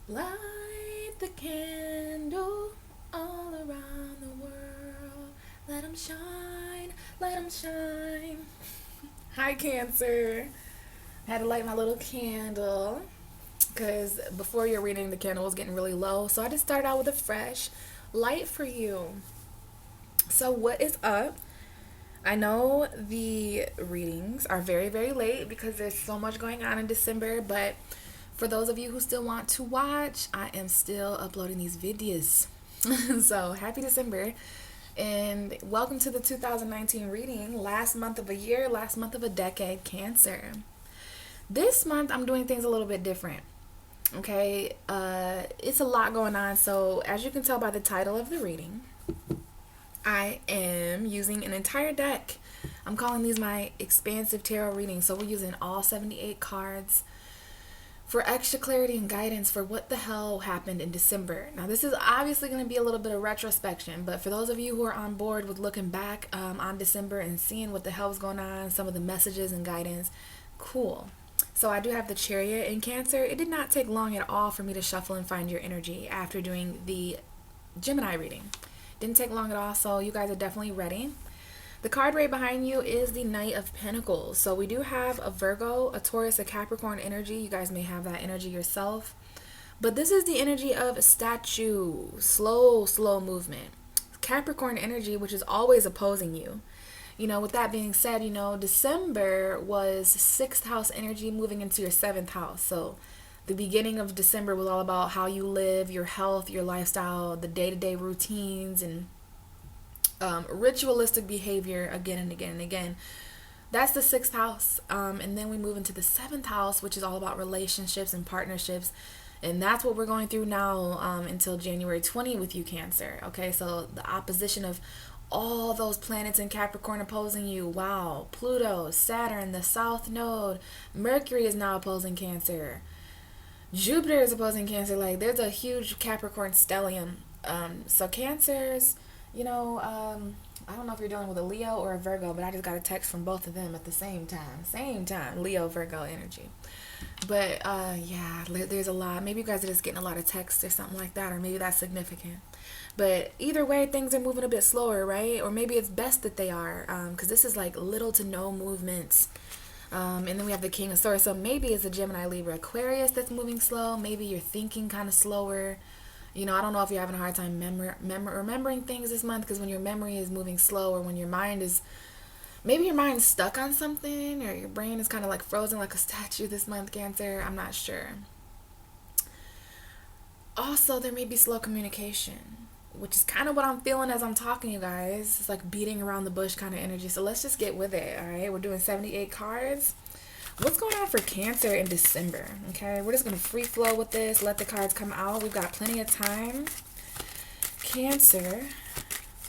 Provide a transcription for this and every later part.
Light the candle all around the world. Let 'em shine, let 'em shine. Hi, Cancer. I had to light my little candle because before your reading, the candle was getting really low. So I just started out with a fresh light for you. So, what is up? I know the readings are very, very late because there's so much going on in December, but for those of you who still want to watch, I am still uploading these videos. So, happy December and welcome to the 2019 reading. Last month of a year, last month of a decade, Cancer. This month, I'm doing things a little bit different. Okay, it's a lot going on. So, as you can tell by the title of the reading, I am using an entire deck. I'm calling these my expansive tarot readings. So we're using all 78 cards for extra clarity and guidance for what the hell happened in December. Now, this is obviously going to be a little bit of retrospection, but for those of you who are on board with looking back on December and seeing what the hell was going on, some of the messages and guidance, cool. So I do have the Chariot in Cancer. It did not take long at all for me to shuffle and find your energy after doing the Gemini reading. Didn't take long at all, so you guys are definitely ready. The card right behind you is the Knight of Pentacles. So we do have a Virgo, a Taurus, a Capricorn energy. You guys may have that energy yourself. But this is the energy of a statue, slow, slow movement. Capricorn energy, which is always opposing you. You know, with that being said, December was sixth house energy moving into your seventh house. So the beginning of December was all about how you live, your health, your lifestyle, the day-to-day routines, and ritualistic behavior again and again and again. That's the sixth house. And then we move into the seventh house, which is all about relationships and partnerships. And that's what we're going through now until January 20 with you, Cancer. Okay, so the opposition of all those planets in Capricorn opposing you. Wow. Pluto, Saturn, the South Node. Mercury is now opposing Cancer. Jupiter is opposing Cancer. Like, there's a huge Capricorn stellium. So Cancers, I don't know if you're dealing with a Leo or a Virgo, but I just got a text from both of them at the same time. Same time. Leo, Virgo energy. But, yeah, there's a lot. Maybe you guys are just getting a lot of texts or something like that, or maybe that's significant. But either way, things are moving a bit slower, right? Or maybe it's best that they are, because this is like little to no movements. And then we have the King of Swords. So maybe it's a Gemini, Libra, Aquarius that's moving slow. Maybe you're thinking kind of slower. I don't know if you're having a hard time remembering things this month, because when your memory is moving slow, or when your mind is, maybe your mind's stuck on something, or your brain is kind of like frozen like a statue this month, Cancer. I'm not sure. Also, there may be slow communication, which is kind of what I'm feeling as I'm talking to you guys. It's like beating around the bush kind of energy. So let's just get with it, all right? We're doing 78 cards. What's going on for Cancer in December? Okay, we're just going to free flow with this. Let the cards come out. We've got plenty of time. Cancer,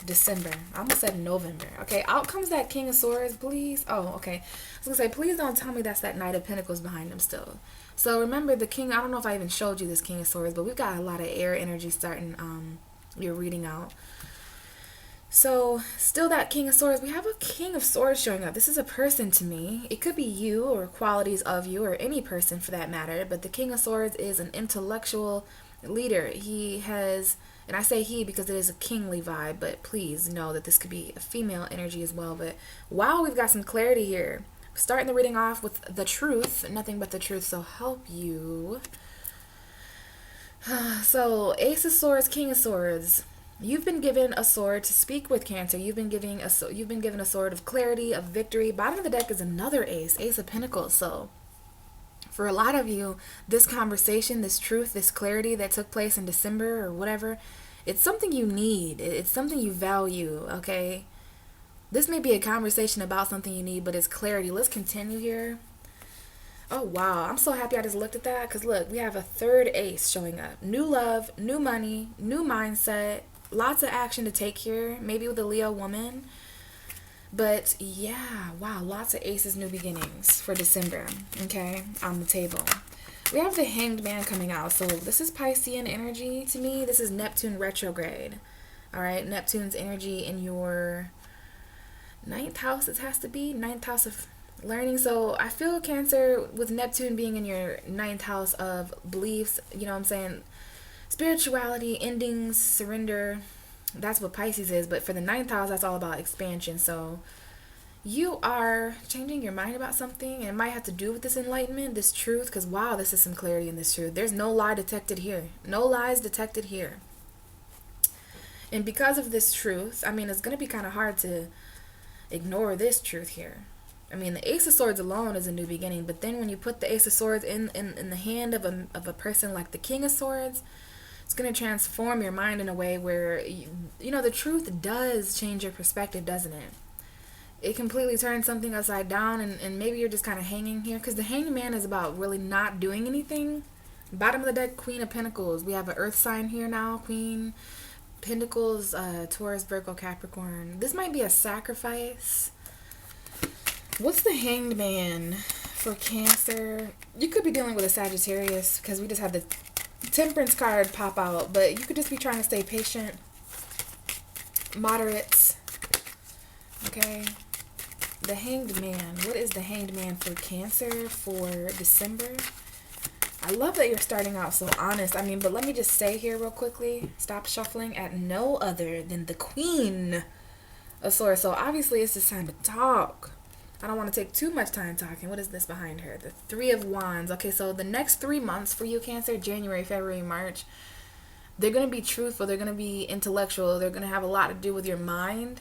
December. I almost said November. Okay, out comes that King of Swords, please. Oh, okay. I was going to say, please don't tell me that's that Knight of Pentacles behind them still. So remember the King, I don't know if I even showed you this King of Swords, but we've got a lot of air energy starting your reading out. So, still that King of Swords. We have a King of Swords showing up. This is a person to me. It could be you or qualities of you or any person for that matter. But the King of Swords is an intellectual leader. He has, and I say he because it is a kingly vibe, but please know that this could be a female energy as well. But wow, we've got some clarity here. Starting the reading off with the truth. Nothing but the truth, so help you. So, Ace of Swords, King of Swords. You've been given a sword to speak with, Cancer. You've been given a sword of clarity, of victory. Bottom of the deck is another ace, Ace of Pentacles. So for a lot of you, this conversation, this truth, this clarity that took place in December or whatever, it's something you need. It's something you value, okay? This may be a conversation about something you need, but it's clarity. Let's continue here. Oh, wow. I'm so happy I just looked at that because, look, we have a third ace showing up. New love, new money, new mindset, lots of action to take here, maybe with a Leo woman. But, yeah, wow, lots of aces, new beginnings for December, okay, on the table. We have the Hanged Man coming out. So this is Piscean energy to me. This is Neptune retrograde. All right, Neptune's energy in your ninth house, it has to be. Ninth house of Learning. So I feel Cancer with Neptune being in your ninth house of beliefs, you know what I'm saying? Spirituality, endings, surrender. That's what Pisces is. But for the ninth house, that's all about expansion. So you are changing your mind about something, and it might have to do with this enlightenment, this truth, because wow, this is some clarity in this truth. There's no lie detected here. No lies detected here. And because of this truth, I mean, it's going to be kind of hard to ignore this truth here. I mean, the Ace of Swords alone is a new beginning, but then when you put the Ace of Swords in the hand of a person like the King of Swords, it's going to transform your mind in a way where, you know, the truth does change your perspective, doesn't it? It completely turns something upside down, and maybe you're just kind of hanging here, because the Hanged Man is about really not doing anything. Bottom of the deck, Queen of Pentacles. We have an Earth sign here now, Queen Pentacles, Taurus, Virgo, Capricorn. This might be a sacrifice. What's the Hanged Man for Cancer? You could be dealing with a Sagittarius, because we just had the Temperance card pop out, but you could just be trying to stay patient, moderates. Okay. The Hanged Man. What is the Hanged Man for Cancer for December? I love that you're starting out so honest. I mean, but let me just say here real quickly, stop shuffling at no other than the Queen of Swords. So obviously it's just time to talk. I don't want to take too much time talking. What is this behind her? The Three of Wands. Okay, so the next 3 months for you, Cancer, January, February, March, they're going to be truthful. They're going to be intellectual. They're going to have a lot to do with your mind.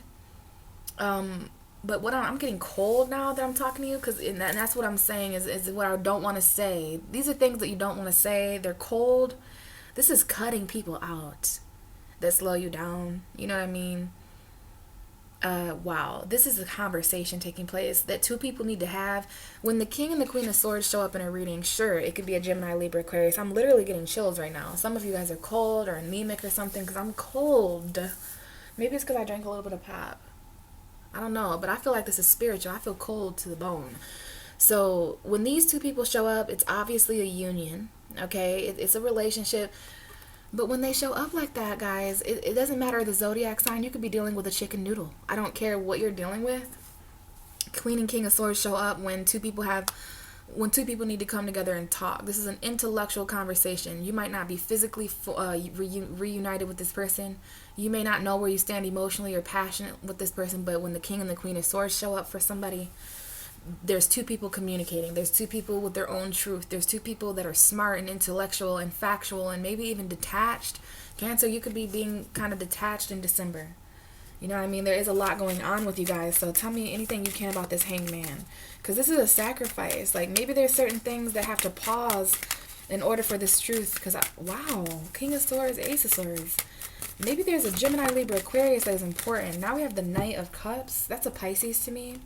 But what I'm getting cold now that I'm talking to you, because and that's what I'm saying is what I don't want to say. These are things that you don't want to say. They're cold. This is cutting people out that slow you down. You know what I mean? Wow, this is a conversation taking place that two people need to have. When the King and the Queen of Swords show up in a reading, sure, it could be a Gemini, Libra, Aquarius. I'm literally getting chills right now. Some of you guys are cold or anemic or something, because I'm cold. Maybe it's because I drank a little bit of pop. I don't know, but I feel like this is spiritual. I feel cold to the bone. So when these two people show up, it's obviously a union, okay? It's a relationship. But when they show up like that, guys, it doesn't matter the zodiac sign. You could be dealing with a chicken noodle. I don't care what you're dealing with. Queen and King of Swords show up when two people need to come together and talk. This is an intellectual conversation. You might not be physically reunited with this person. You may not know where you stand emotionally or passionate with this person, but when the King and the Queen of Swords show up for somebody, there's two people communicating. There's two people with their own truth. There's two people that are smart and intellectual and factual and maybe even detached. Cancer, you could be being kind of detached in December. You know what I mean? There is a lot going on with you guys. So tell me anything you can about this Hanged Man. Because this is a sacrifice. Like maybe there's certain things that have to pause in order for this truth. Because, wow, King of Swords, Ace of Swords. Maybe there's a Gemini, Libra, Aquarius that is important. Now we have the Knight of Cups. That's a Pisces to me.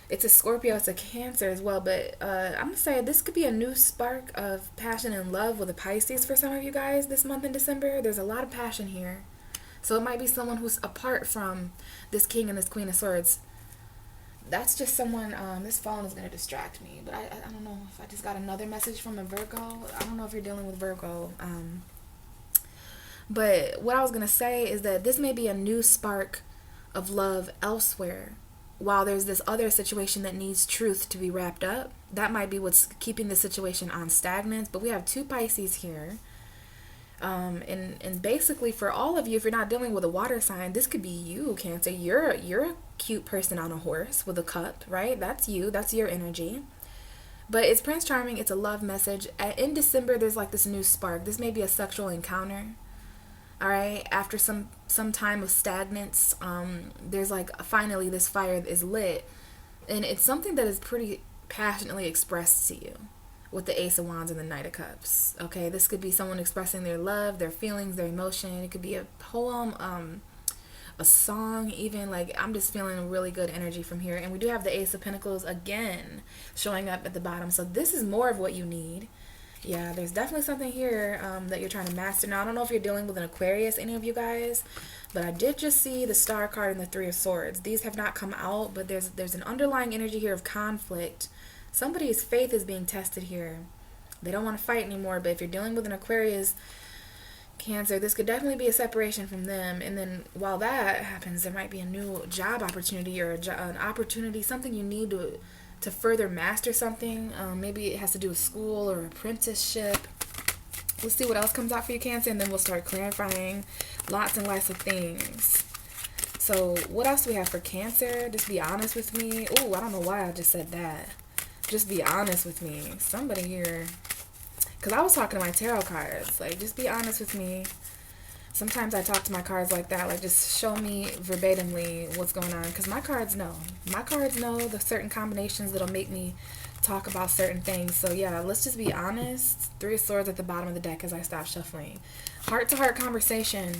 It's a Scorpio, it's a Cancer as well, but I'm going to say this could be a new spark of passion and love with a Pisces for some of you guys this month in December. There's a lot of passion here. So it might be someone who's apart from this King and this Queen of Swords. That's just someone, this phone is going to distract me, but I don't know if I just got another message from a Virgo. I don't know if you're dealing with Virgo. But what I was going to say is that this may be a new spark of love elsewhere. While there's this other situation that needs truth to be wrapped up, that might be what's keeping the situation on stagnant. But we have two Pisces here. And basically for all of you, if you're not dealing with a water sign, this could be you, Cancer. You're a cute person on a horse with a cup, right? That's you. That's your energy. But it's Prince Charming. It's a love message. In December, there's like this new spark. This may be a sexual encounter. All right, after some time of stagnance, there's like finally this fire is lit, and it's something that is pretty passionately expressed to you with the Ace of Wands and the Knight of Cups. Okay, this could be someone expressing their love, their feelings, their emotion. It could be a poem, a song, even. Like, I'm just feeling a really good energy from here. And we do have the Ace of Pentacles again showing up at the bottom, so this is more of what you need. Yeah, there's definitely something here that you're trying to master. Now, I don't know if you're dealing with an Aquarius, any of you guys, but I did just see the Star card and the Three of Swords. These have not come out, but there's an underlying energy here of conflict. Somebody's faith is being tested here. They don't want to fight anymore, but if you're dealing with an Aquarius, Cancer, this could definitely be a separation from them. And then while that happens, there might be a new job opportunity or an opportunity, something you need to further master something. Maybe it has to do with school or apprenticeship. Let's see what else comes out for you, Cancer, and then we'll start clarifying lots and lots of things. So what else do we have for Cancer? Just be honest with me. Oh, I don't know why I just said that. Just be honest with me. Somebody here. Because I was talking to my tarot cards. Like, just be honest with me. Sometimes I talk to my cards like that. Like, just show me verbatimly what's going on. Because my cards know. My cards know the certain combinations that'll make me talk about certain things. So, yeah, let's just be honest. 3 of Swords at the bottom of the deck as I stop shuffling. Heart-to-heart conversation.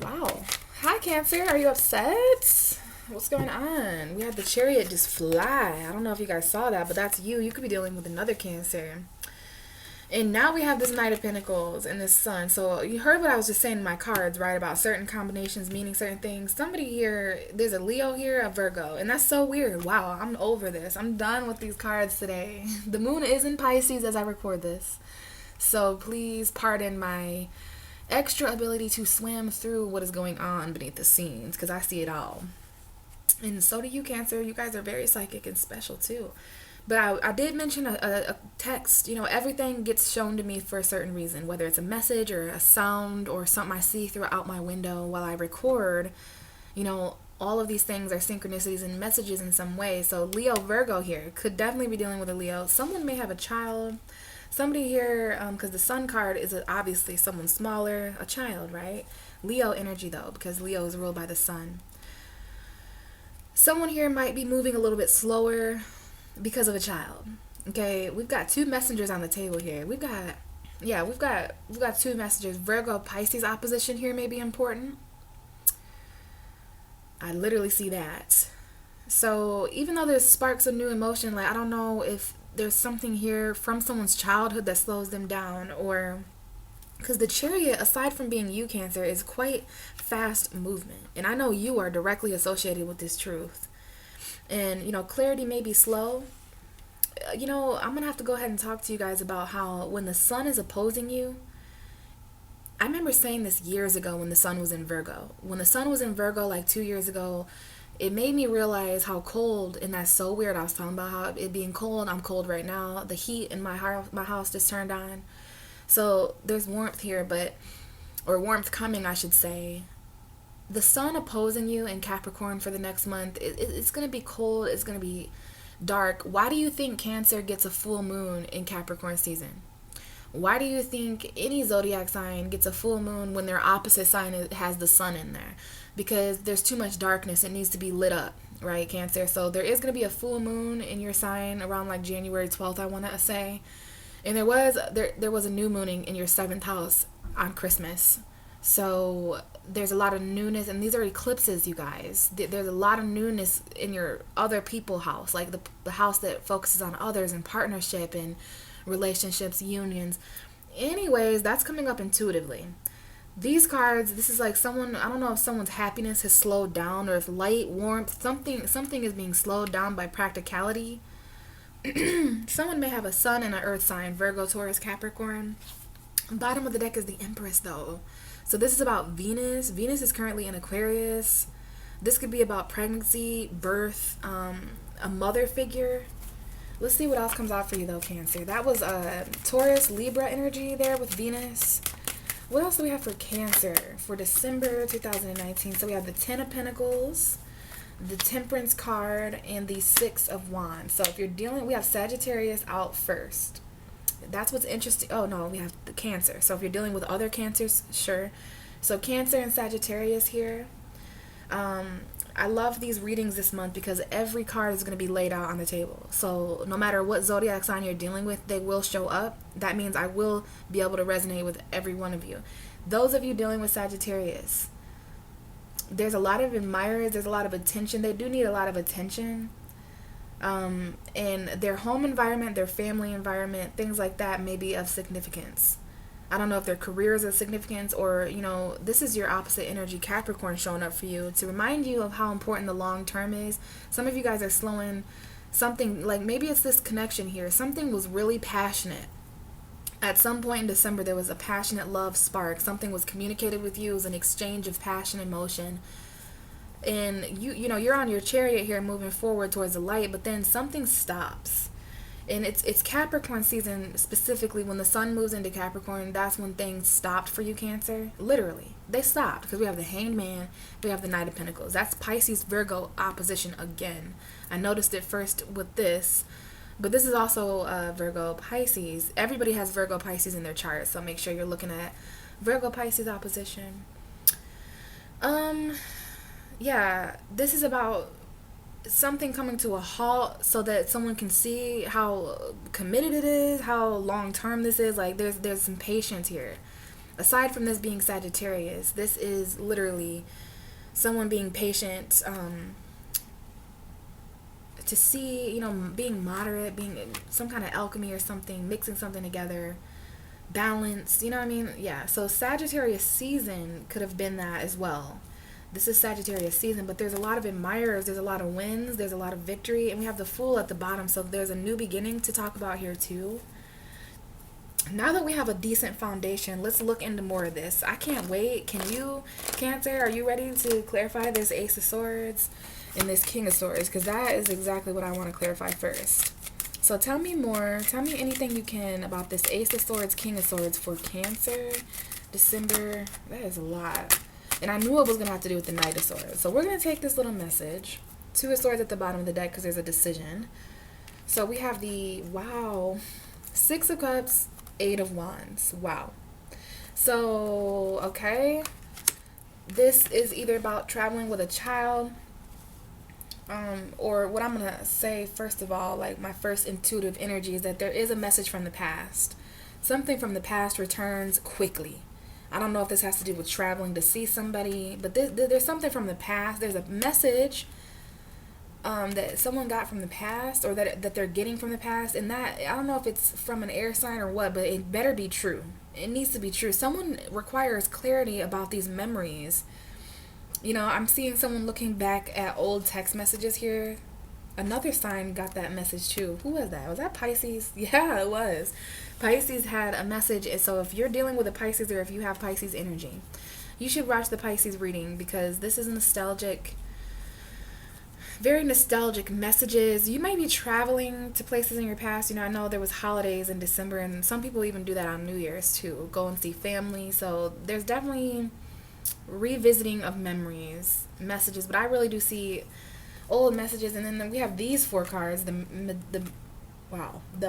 Wow. Hi, Cancer. Are you upset? What's going on? We had the Chariot just fly. I don't know if you guys saw that, but that's you. You could be dealing with another Cancer. And now we have this Knight of Pentacles and this Sun. So you heard what I was just saying in my cards, right? About certain combinations meaning certain things. Somebody here, there's a Leo here, a Virgo. And that's so weird. Wow, I'm over this. I'm done with these cards today. The moon is in Pisces as I record this. So please pardon my extra ability to swim through what is going on beneath the scenes, because I see it all. And so do you, Cancer. You guys are very psychic and special too. But I did mention a text. You know, everything gets shown to me for a certain reason, whether it's a message or a sound or something I see throughout my window while I record. You know, all of these things are synchronicities and messages in some way. So Leo, Virgo here could definitely be dealing with a Leo. Someone may have a child. Somebody here, because the Sun card is obviously someone smaller, a child, right? Leo energy though, because Leo is ruled by the Sun. Someone here might be moving a little bit slower because of a child. Okay, we've got 2 messengers on the table here. We've got 2 messengers. Virgo Pisces opposition here may be important. I literally see that. So even though there's sparks of new emotion, like I don't know if there's something here from someone's childhood that slows them down, or because the Chariot, aside from being you, Cancer, is quite fast movement. And I know you are directly associated with this truth. And, you know, clarity may be slow. You know, I'm going to have to go ahead and talk to you guys about how when the Sun is opposing you, I remember saying this years ago when the Sun was in Virgo. When the Sun was in Virgo like 2 years ago, it made me realize how cold, and that's so weird. I was talking about how it being cold. I'm cold right now. The heat in my house just turned on. So there's warmth here, or warmth coming, I should say. The Sun opposing you in Capricorn for the next month, it's going to be cold. It's going to be dark. Why do you think Cancer gets a full moon in Capricorn season? Why do you think any zodiac sign gets a full moon when their opposite sign has the Sun in there? Because there's too much darkness. It needs to be lit up, right, Cancer? So there is going to be a full moon in your sign around like January 12th, I want to say. And there was a new moon in your 7th house on Christmas. So there's a lot of newness, and these are eclipses, you guys. There's a lot of newness in your other people house, like the house that focuses on others and partnership and relationships, unions. Anyways, that's coming up intuitively. These cards, this is like someone, I don't know if someone's happiness has slowed down, or if light, warmth, something is being slowed down by practicality. Someone may have a Sun and an Earth sign, Virgo, Taurus, Capricorn. Bottom of the deck is the Empress though. So this is about Venus. Venus is currently in Aquarius. This could be about pregnancy, birth, a mother figure. Let's see what else comes out for you though, Cancer. That was Taurus, Libra energy there with Venus. What else do we have for Cancer for December 2019? So we have the 10 of Pentacles, the Temperance card, and the 6 of Wands. So if you're dealing, we have Sagittarius out first. That's what's interesting. Oh no, we have the Cancer. So if you're dealing with other Cancers, sure. So Cancer and Sagittarius here. I love these readings this month because every card is going to be laid out on the table. So no matter what zodiac sign you're dealing with, they will show up. That means I will be able to resonate with every one of you. Those of you dealing with Sagittarius, there's a lot of admirers. There's a lot of attention. They do need a lot of attention. And their home environment, their family environment, things like that may be of significance. I don't know if their career is of significance, or, you know, this is your opposite energy, Capricorn, showing up for you to remind you of how important the long term is. Some of you guys are slowing something, like maybe it's this connection here. Something was really passionate At some point in December, there was a passionate love spark. Something was communicated with you. It was an exchange of passion and emotion. And you're on your chariot here moving forward towards the light, but then something stops. And it's Capricorn season specifically. When the sun moves into Capricorn, that's when things stopped for you, Cancer. Literally, they stopped because we have the Hanged Man, we have the Knight of Pentacles. That's Pisces Virgo opposition again. I noticed it first with this, but this is also Virgo Pisces. Everybody has Virgo Pisces in their chart, so make sure you're looking at Virgo Pisces opposition. Yeah, this is about something coming to a halt so that someone can see how committed it is, how long term this is. Like there's some patience here. Aside from this being Sagittarius, this is literally someone being patient, to see, being moderate, being some kind of alchemy or something, mixing something together, balance, you know what I mean? Yeah, so Sagittarius season could have been that as well. This is Sagittarius season, but there's a lot of admirers, there's a lot of wins, there's a lot of victory, and we have the Fool at the bottom, so there's a new beginning to talk about here too. Now that we have a decent foundation, let's look into more of this. I can't wait. Can you, Cancer, are you ready to clarify this Ace of Swords and this King of Swords? Because that is exactly what I want to clarify first. So tell me more. Tell me anything you can about this Ace of Swords, King of Swords for Cancer, December. That is a lot. And I knew it was going to have to do with the Knight of Swords. So we're going to take this little message. Two of Swords at the bottom of the deck because there's a decision. So we have the, wow, Six of Cups, Eight of Wands. Wow. So, okay. This is either about traveling with a child, or what I'm going to say, first of all, like my first intuitive energy is that there is a message from the past. Something from the past returns quickly. I don't know if this has to do with traveling to see somebody, but there's something from the past. There's a message that someone got from the past, or that they're getting from the past, and that, I don't know if it's from an air sign or what, but it better be true. It needs to be true. Someone requires clarity about these memories. I'm seeing someone looking back at old text messages here. Another sign got that message too. Who was that? Was that Pisces? Yeah, it was. Pisces had a message. So if you're dealing with a Pisces, or if you have Pisces energy, you should watch the Pisces reading, because this is nostalgic, very nostalgic messages. You might be traveling to places in your past. I know there was holidays in December, and some people even do that on New Year's too. Go and see family. So there's definitely revisiting of memories, messages, but I really do see old messages. And then we have these four cards, the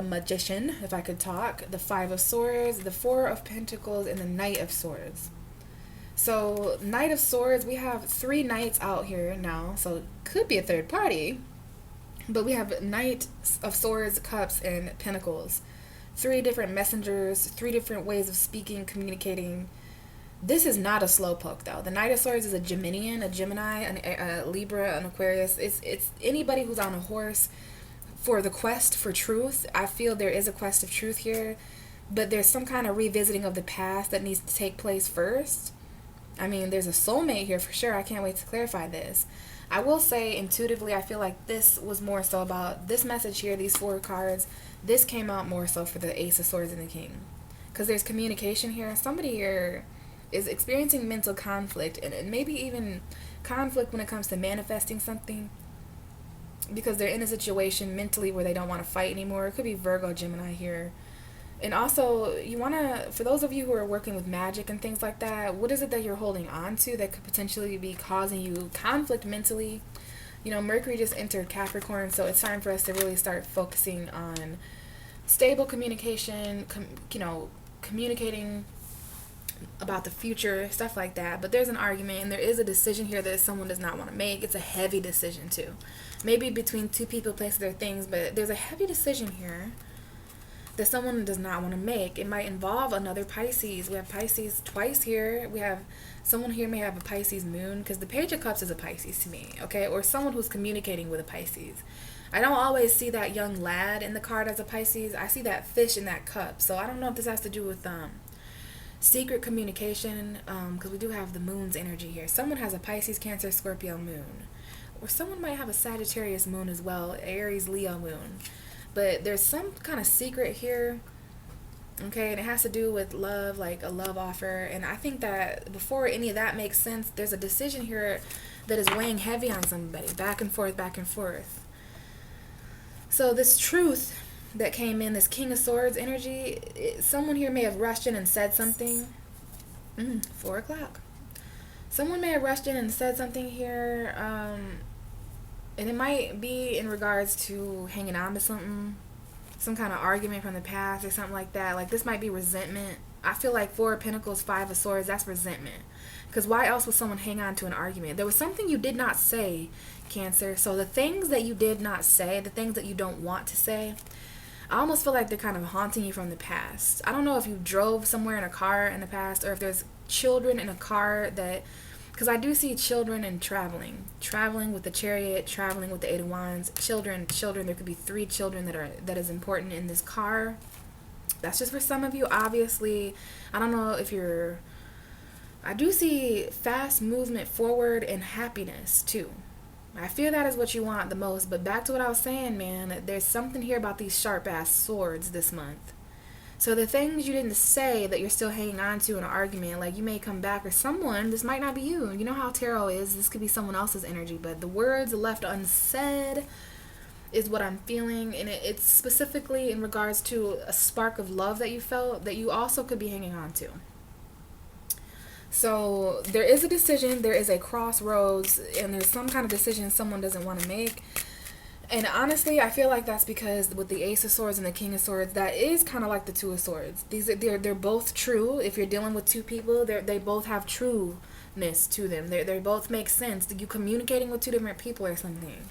Magician, if I could talk, the Five of Swords, the Four of Pentacles, and the Knight of Swords. So Knight of Swords, we have three knights out here now, so it could be a third party, but we have Knight of Swords, Cups, and Pentacles. Three different messengers, three different ways of speaking, communicating. This is not a slowpoke though. The Knight of Swords is a Geminian, a Gemini, a Libra, an Aquarius. It's anybody who's on a horse for the quest for truth. I feel there is a quest of truth here, but there's some kind of revisiting of the past that needs to take place first. I mean, there's a soulmate here for sure. I can't wait to clarify this. I will say intuitively, I feel like this was more so about this message here, these four cards. This came out more so for the Ace of Swords and the King, because there's communication here. Somebody here is experiencing mental conflict, and maybe even conflict when it comes to manifesting something, because they're in a situation mentally where they don't want to fight anymore. It could be Virgo, Gemini here. And also, you want to, for those of you who are working with magic and things like that, what is it that you're holding on to that could potentially be causing you conflict mentally? Mercury just entered Capricorn, so it's time for us to really start focusing on stable communication, communicating about the future, stuff like that. But there's an argument, and there is a decision here that someone does not want to make. It's a heavy decision too. Maybe between two people, places, or things, but there's a heavy decision here that someone does not want to make. It might involve another Pisces. We have Pisces twice here. We have someone here may have a Pisces moon, because the Page of Cups is a Pisces to me, okay? Or someone who's communicating with a Pisces. I don't always see that young lad in the card as a Pisces. I see that fish in that cup. So I don't know if this has to do with secret communication, because we do have the moon's energy here. Someone has a Pisces, Cancer, Scorpio moon. Or someone might have a Sagittarius moon as well, Aries, Leo moon. But there's some kind of secret here Okay, and it has to do with love, like a love offer. And I think that before any of that makes sense, there's a decision here that is weighing heavy on somebody, back and forth, back and forth. So this truth that came in, this King of Swords energy, someone here may have rushed in and said something. 4 o'clock. Someone may have rushed in and said something here, and it might be in regards to hanging on to something, some kind of argument from the past or something like that. Like, this might be resentment. I feel like 4 of Pentacles, 5 of Swords, that's resentment. Because why else would someone hang on to an argument? There was something you did not say, Cancer. So the things that you did not say, the things that you don't want to say, I almost feel like they're kind of haunting you from the past. I don't know if you drove somewhere in a car in the past, or if there's children in a car that, because I do see children and traveling with the Chariot, traveling with the 8 of Wands, children. There could be 3 children that is important in this car. That's just for some of you. Obviously, I don't know if you're. I do see fast movement forward and happiness too. I feel that is what you want the most. But back to what I was saying, man, there's something here about these sharp ass swords this month. So the things you didn't say that you're still hanging on to in an argument, like you may come back, or someone, this might not be you. You know how tarot is. This could be someone else's energy. But the words left unsaid is what I'm feeling. And it's specifically in regards to a spark of love that you felt that you also could be hanging on to. So there is a decision, there is a crossroads, and there's some kind of decision someone doesn't want to make. And honestly, I feel like that's because with the Ace of Swords and the King of Swords, that is kind of like the Two of Swords. They're both true. If you're dealing with 2 people, they both have trueness to them. They both make sense. You communicating with 2 different people or something.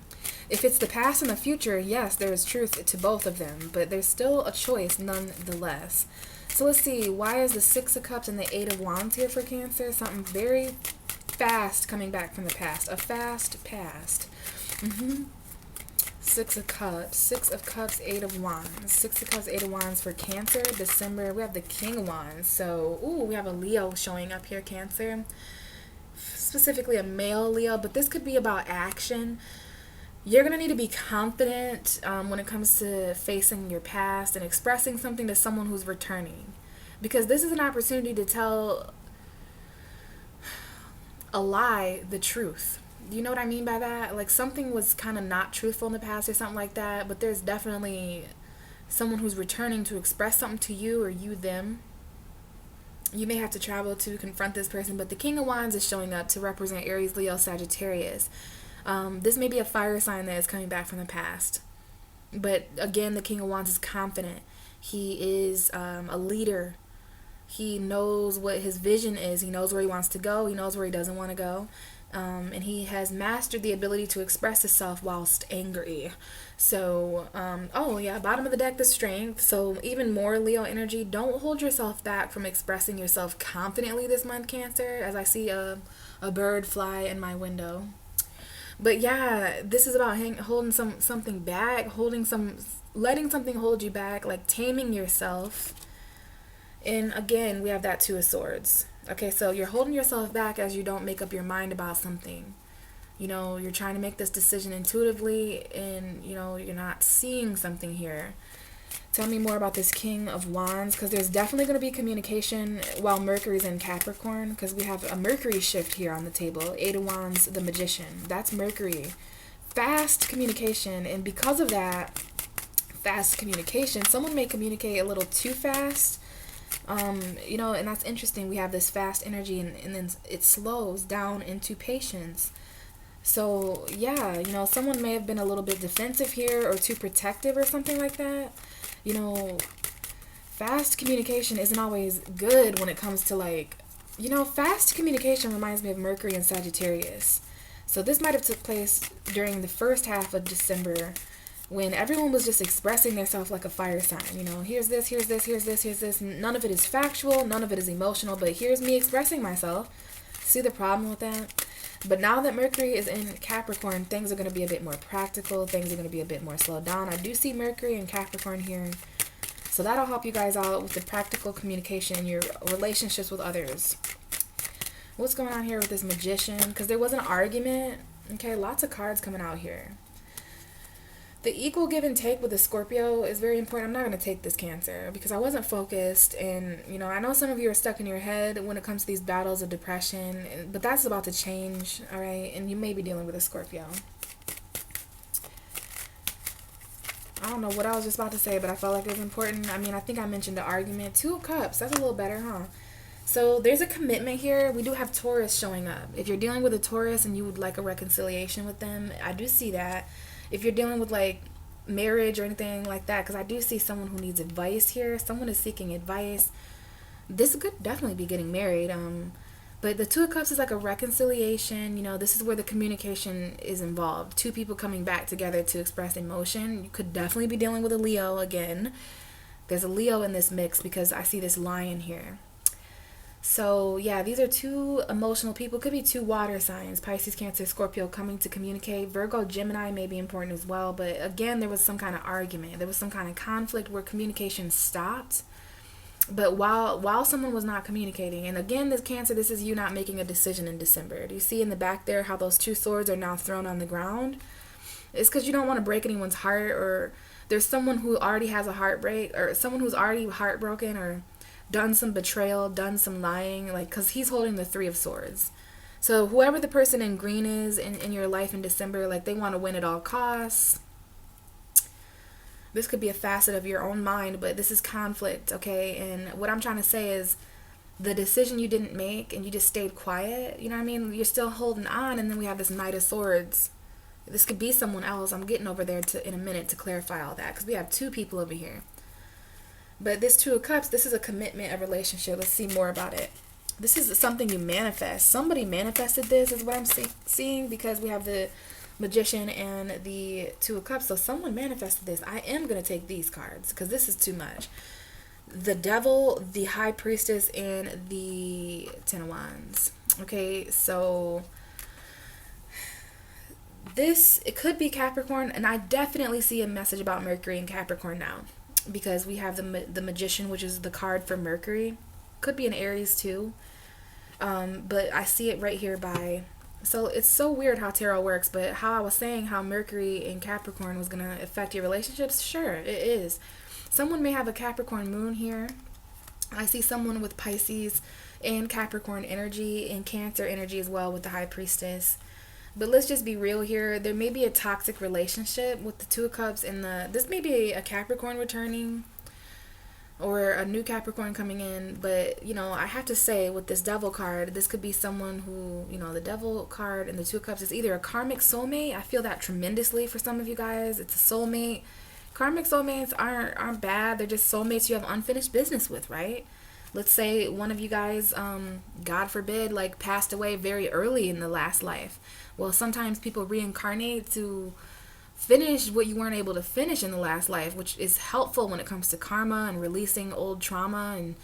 If it's the past and the future, yes, there is truth to both of them, but there's still a choice nonetheless. So let's see, why is the 6 of Cups and the 8 of Wands here for Cancer? Something very fast coming back from the past. A fast past. 6 of Cups, 8 of Wands. 6 of Cups, 8 of Wands for Cancer, December. We have the King of Wands. So, we have a Leo showing up here, Cancer. Specifically a male Leo, but this could be about action. You're going to need to be confident when it comes to facing your past and expressing something to someone who's returning. Because this is an opportunity to tell a lie the truth. Do you know what I mean by that? Like, something was kind of not truthful in the past or something like that, but there's definitely someone who's returning to express something to you, or you them. You may have to travel to confront this person, but the King of Wands is showing up to represent Aries, Leo, Sagittarius. This may be a fire sign that is coming back from the past. But again, the King of Wands is confident. He is a leader. He knows what his vision is. He knows where he wants to go. He knows where he doesn't want to go. And he has mastered the ability to express himself whilst angry. So, bottom of the deck, the Strength. So even more Leo energy. Don't hold yourself back from expressing yourself confidently this month, Cancer, as I see a bird fly in my window. But yeah, this is about holding something back, letting something hold you back, like taming yourself. And again, we have that 2 of Swords. Okay, so you're holding yourself back as you don't make up your mind about something. You know, you're trying to make this decision intuitively, and, you're not seeing something here. Tell me more about this King of Wands, because there's definitely going to be communication while Mercury's in Capricorn, because we have a Mercury shift here on the table. 8 of Wands, the Magician. That's Mercury. Fast communication, and because of that fast communication, someone may communicate a little too fast. And that's interesting. We have this fast energy, and then it slows down into patience. So, yeah, someone may have been a little bit defensive here or too protective or something like that. Fast communication isn't always good when it comes to, fast communication reminds me of Mercury and Sagittarius. So this might have took place during the first half of December, when everyone was just expressing themselves like a fire sign. Here's this, here's this, here's this, here's this. None of it is factual, none of it is emotional, but here's me expressing myself. See the problem with that? But now that Mercury is in Capricorn, things are going to be a bit more practical. Things are going to be a bit more slowed down. I do see Mercury in Capricorn here. So that'll help you guys out with the practical communication in your relationships with others. What's going on here with this Magician? Because there was an argument. Okay, lots of cards coming out here. The equal give and take with the Scorpio is very important. I'm not going to take this Cancer because I wasn't focused. And, I know some of you are stuck in your head when it comes to these battles of depression, but that's about to change, all right? And you may be dealing with a Scorpio. I don't know what I was just about to say, but I felt like it was important. I mean, I think I mentioned the argument. 2 of Cups. That's a little better, huh? So there's a commitment here. We do have Taurus showing up. If you're dealing with a Taurus and you would like a reconciliation with them, I do see that. If you're dealing with like marriage or anything like that, because I do see someone who needs advice here. Someone is seeking advice. This could definitely be getting married. But the 2 of Cups is like a reconciliation. This is where the communication is involved. 2 people coming back together to express emotion. You could definitely be dealing with a Leo again. There's a Leo in this mix because I see this lion here. So, yeah, these are 2 emotional people. Could be 2 water signs, Pisces, Cancer, Scorpio, coming to communicate. Virgo, Gemini may be important as well. But, again, there was some kind of argument. There was some kind of conflict where communication stopped. But while someone was not communicating, and again, this Cancer, this is you not making a decision in December. Do you see in the back there how those 2 swords are now thrown on the ground? It's because you don't want to break anyone's heart, or there's someone who already has a heartbreak, or someone who's already heartbroken, or done some betrayal, done some lying, like, because he's holding the 3 of Swords. So whoever the person in green is in your life in December, like, they want to win at all costs. This could be a facet of your own mind, but this is conflict, okay? And what I'm trying to say is the decision you didn't make and you just stayed quiet, you know what I mean? You're still holding on, and then we have this Knight of Swords. This could be someone else. I'm getting over there in a minute to clarify all that because we have 2 people over here. But this 2 of Cups, this is a commitment, a relationship. Let's see more about it. This is something you manifest. Somebody manifested this is what I'm seeing because we have the Magician and the 2 of Cups. So someone manifested this. I am going to take these cards because this is too much. The Devil, the High Priestess, and the 10 of Wands. Okay, so it could be Capricorn, and I definitely see a message about Mercury and Capricorn now. Because we have the Magician, which is the card for Mercury. Could be an Aries too. But I see it right here so it's so weird how tarot works, but how I was saying how Mercury in Capricorn was going to affect your relationships, sure, it is. Someone may have a Capricorn moon here. I see someone with Pisces and Capricorn energy and Cancer energy as well with the High Priestess. But let's just be real here. There may be a toxic relationship with the 2 of Cups and this may be a Capricorn returning or a new Capricorn coming in. But, I have to say with this Devil card, this could be someone who, the Devil card and the 2 of Cups is either a karmic soulmate. I feel that tremendously for some of you guys. It's a soulmate. Karmic soulmates aren't bad. They're just soulmates you have unfinished business with, right? Let's say one of you guys, God forbid, like passed away very early in the last life. Well, sometimes people reincarnate to finish what you weren't able to finish in the last life, which is helpful when it comes to karma and releasing old trauma and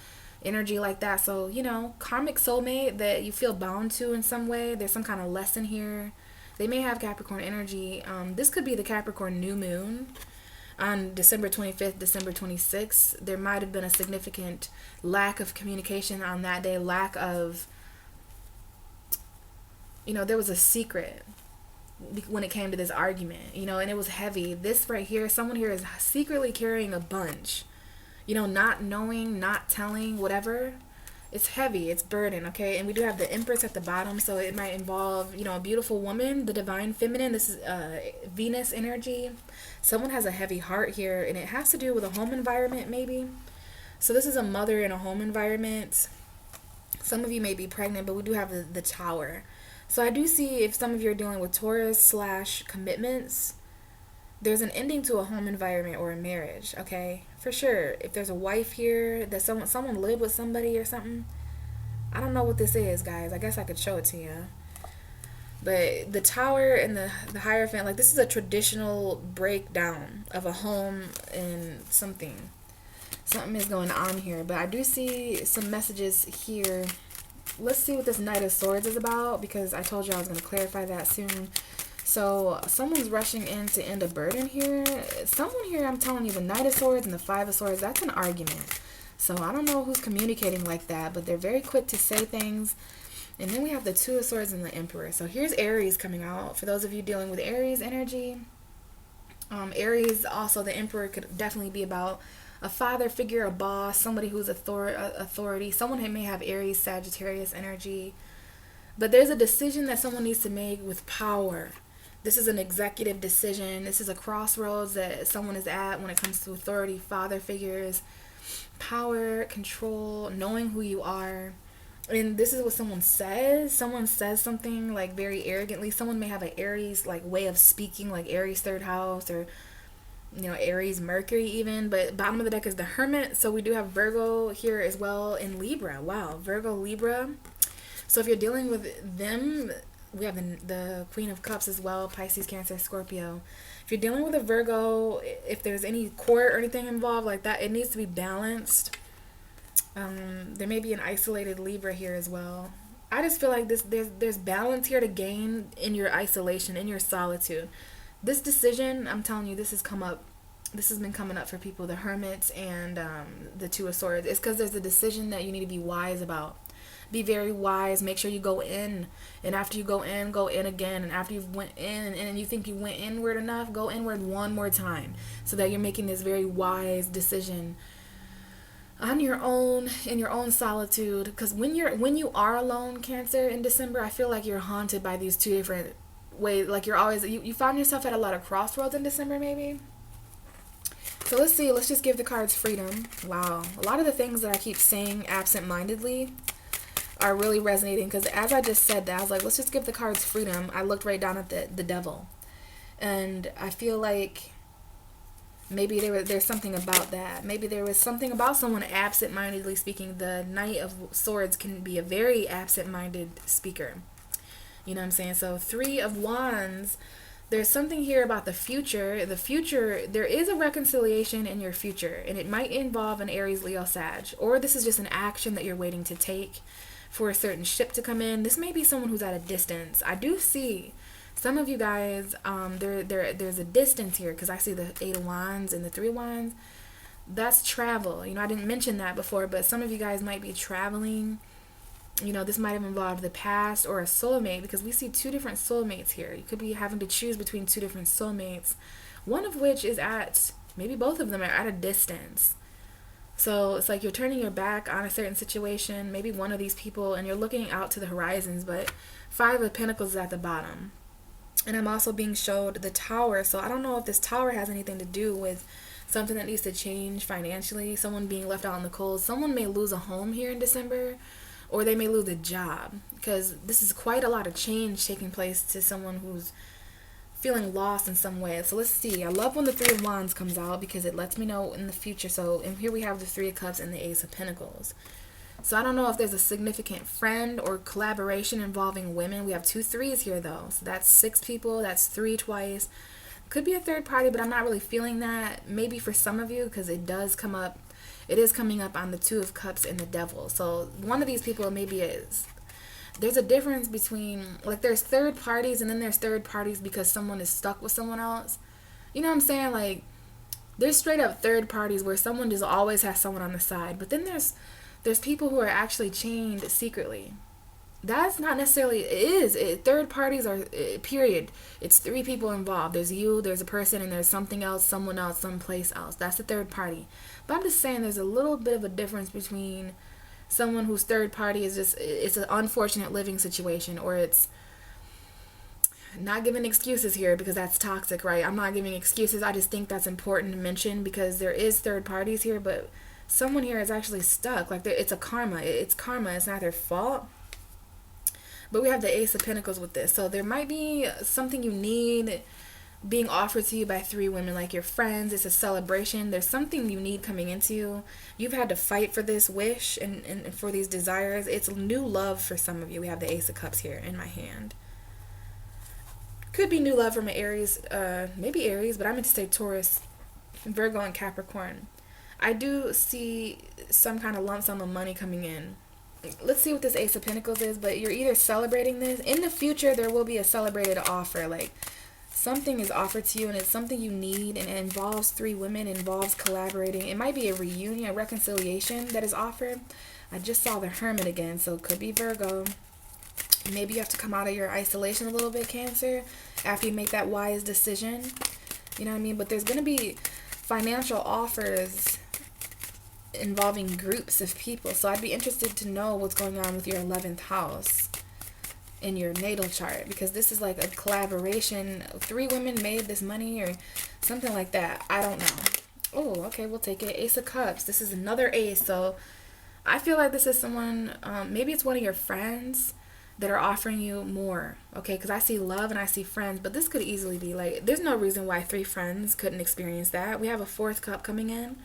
energy like that. So, karmic soulmate that you feel bound to in some way. There's some kind of lesson here. They may have Capricorn energy. This could be the Capricorn new moon on December 25th, December 26th. There might have been a significant lack of communication on that day, lack of there was a secret when it came to this argument, and it was heavy. This right here, someone here is secretly carrying a bunch, not knowing, not telling, whatever. It's heavy, it's burden, okay? And we do have the Empress at the bottom, so it might involve, a beautiful woman, the divine feminine. This is Venus energy. Someone has a heavy heart here, and it has to do with a home environment, maybe. So this is a mother in a home environment. Some of you may be pregnant, but we do have the Tower. So I do see if some of you are dealing with Taurus / commitments, there's an ending to a home environment or a marriage, okay? For sure. If there's a wife here, that someone lived with somebody or something. I don't know what this is, guys. I guess I could show it to you. But the Tower and the Hierophant, like, this is a traditional breakdown of a home and something. Something is going on here. But I do see some messages here. Let's see what this Knight of Swords is about, because I told you I was going to clarify that soon. So someone's rushing in to end a burden here. Someone here, I'm telling you, the Knight of Swords and the 5 of Swords, that's an argument. So I don't know who's communicating like that, but they're very quick to say things. And then we have the 2 of Swords and the Emperor. So here's Aries coming out. For those of you dealing with Aries energy, Aries, also the Emperor, could definitely be about a father figure, a boss, somebody who's authority. Someone who may have Aries, Sagittarius energy. But there's a decision that someone needs to make with power. This is an executive decision. This is a crossroads that someone is at when it comes to authority, father figures, power, control, knowing who you are. And this is what someone says. Someone says something like very arrogantly. Someone may have an Aries like way of speaking, like Aries third house, or Aries Mercury even. But bottom of the deck is the Hermit. So we do have Virgo here as well in Libra. Wow, Virgo, Libra. So if you're dealing with them, we have the Queen of Cups as well, Pisces, Cancer, Scorpio. If you're dealing with a Virgo, if there's any court or anything involved like that, it needs to be balanced. There may be an isolated Libra here as well. I just feel like there's balance here to gain in your isolation, in your solitude. This decision, I'm telling you, this has been coming up for people, the Hermits and the Two of Swords. It's because there's a decision that you need to be wise about. Be very wise. Make sure you go in. And after you go in again. And after you've went in and you think you went inward enough, go inward one more time. So that you're making this very wise decision on your own, in your own solitude. Because when you are alone, Cancer, in December, I feel like you're haunted by these two different ways. Like you're always, you find yourself at a lot of crossroads in December maybe. So let's see. Let's just give the cards freedom. Wow. A lot of the things that I keep saying absent-mindedly are really resonating, because as I just said that, I was like, let's just give the cards freedom. I looked right down at the devil, and I feel like maybe there's something about that. Maybe there was something about someone absent-mindedly speaking. The Knight of Swords can be a very absent-minded speaker. You know what I'm saying? So Three of Wands, there's something here about the future. The future, there is a reconciliation in your future, and it might involve an Aries, Leo, Sag, or this is just an action that you're waiting to take for a certain ship to come in. This may be someone who's at a distance. I do see some of you guys, there's a distance here, because I see the Eight of Wands and the Three of Wands. That's travel. I didn't mention that before, but some of you guys might be traveling. This might have involved the past or a soulmate, because we see two different soulmates here. You could be having to choose between two different soulmates, one of which is maybe both of them are at a distance. So it's like you're turning your back on a certain situation, maybe one of these people, and you're looking out to the horizons, but Five of Pentacles is at the bottom. And I'm also being showed the Tower. So I don't know if this Tower has anything to do with something that needs to change financially, someone being left out in the cold. Someone may lose a home here in December, or they may lose a job, because this is quite a lot of change taking place to someone who's feeling lost in some way. So let's see. I love when the Three of Wands comes out, because it lets me know in the future. So, and here we have the Three of Cups and the Ace of Pentacles. So I don't know if there's a significant friend or collaboration involving women. We have two threes here though. So that's 6 people. That's 3 twice. Could be a third party, but I'm not really feeling that. Maybe for some of you, because it does come up. It is coming up on the Two of Cups and the Devil. So one of these people maybe is. There's a difference between, like, there's third parties, and then there's third parties because someone is stuck with someone else. You know what I'm saying? Like, there's straight up third parties where someone just always has someone on the side. But then there's people who are actually chained secretly. That's not necessarily, third parties are, period. It's 3 people involved. There's you, there's a person, and there's something else, someone else, someplace else. That's the third party. But I'm just saying there's a little bit of a difference between someone whose third party is just, it's an unfortunate living situation, or it's not giving excuses here, because that's toxic, right? I'm not giving excuses. I just think that's important to mention, because there is third parties here, but someone here is actually stuck. Like, it's a karma. It's karma. It's not their fault. But we have the Ace of Pentacles with this. So there might be something you need being offered to you by 3 women, like your friends. It's a celebration. There's something you need coming into you. You've had to fight for this wish and for these desires. It's new love for some of you. We have the Ace of Cups here in my hand. Could be new love from an Aries, maybe Aries, but I meant to say Taurus, Virgo, and Capricorn. I do see some kind of lump sum of money coming in. Let's see what this Ace of Pentacles is, but you're either celebrating this. In the future, there will be a celebrated offer. Like, something is offered to you, and it's something you need, and it involves 3 women, it involves collaborating. It might be a reunion, a reconciliation that is offered. I just saw the Hermit again, so it could be Virgo. Maybe you have to come out of your isolation a little bit, Cancer, after you make that wise decision. You know what I mean? But there's going to be financial offers involving groups of people. So I'd be interested to know what's going on with your 11th house in your natal chart, because this is like a collaboration. 3 women made this money or something like that. I don't know. Oh, okay, we'll take it. Ace of Cups. This is another ace. So I feel like this is someone, maybe it's one of your friends that are offering you more, okay? Because I see love and I see friends, but this could easily be like, there's no reason why 3 friends couldn't experience that. We have a 4th cup coming in,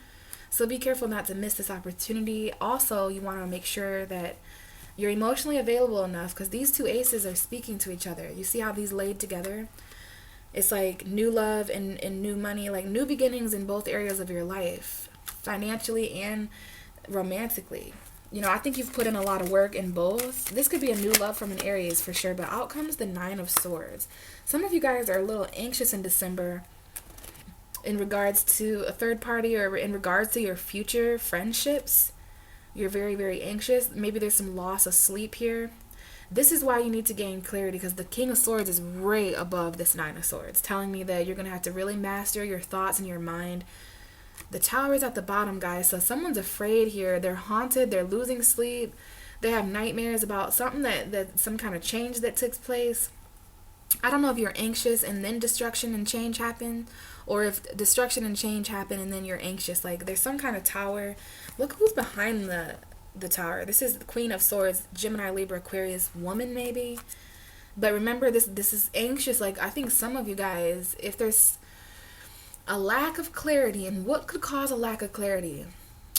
so be careful not to miss this opportunity. Also, you want to make sure that you're emotionally available enough, because these 2 aces are speaking to each other. You see how these laid together? It's like new love and new money, like new beginnings in both areas of your life, financially and romantically. You know, I think you've put in a lot of work in both. This could be a new love from an Aries for sure, but out comes the 9 of Swords. Some of you guys are a little anxious in December in regards to a third party or in regards to your future friendships. You're very, very anxious. Maybe there's some loss of sleep here. This is why you need to gain clarity, because the King of Swords is right above this 9 of Swords, telling me that you're going to have to really master your thoughts and your mind. The Tower is at the bottom, guys, so someone's afraid here. They're haunted. They're losing sleep. They have nightmares about something that some kind of change that took place. I don't know if you're anxious and then destruction and change happen, or if destruction and change happen and then you're anxious. Like, there's some kind of tower. Look who's behind the tower. This is the Queen of Swords, Gemini, Libra, Aquarius woman, maybe. But remember, this is anxious. Like, I think some of you guys, if there's a lack of clarity, and what could cause a lack of clarity?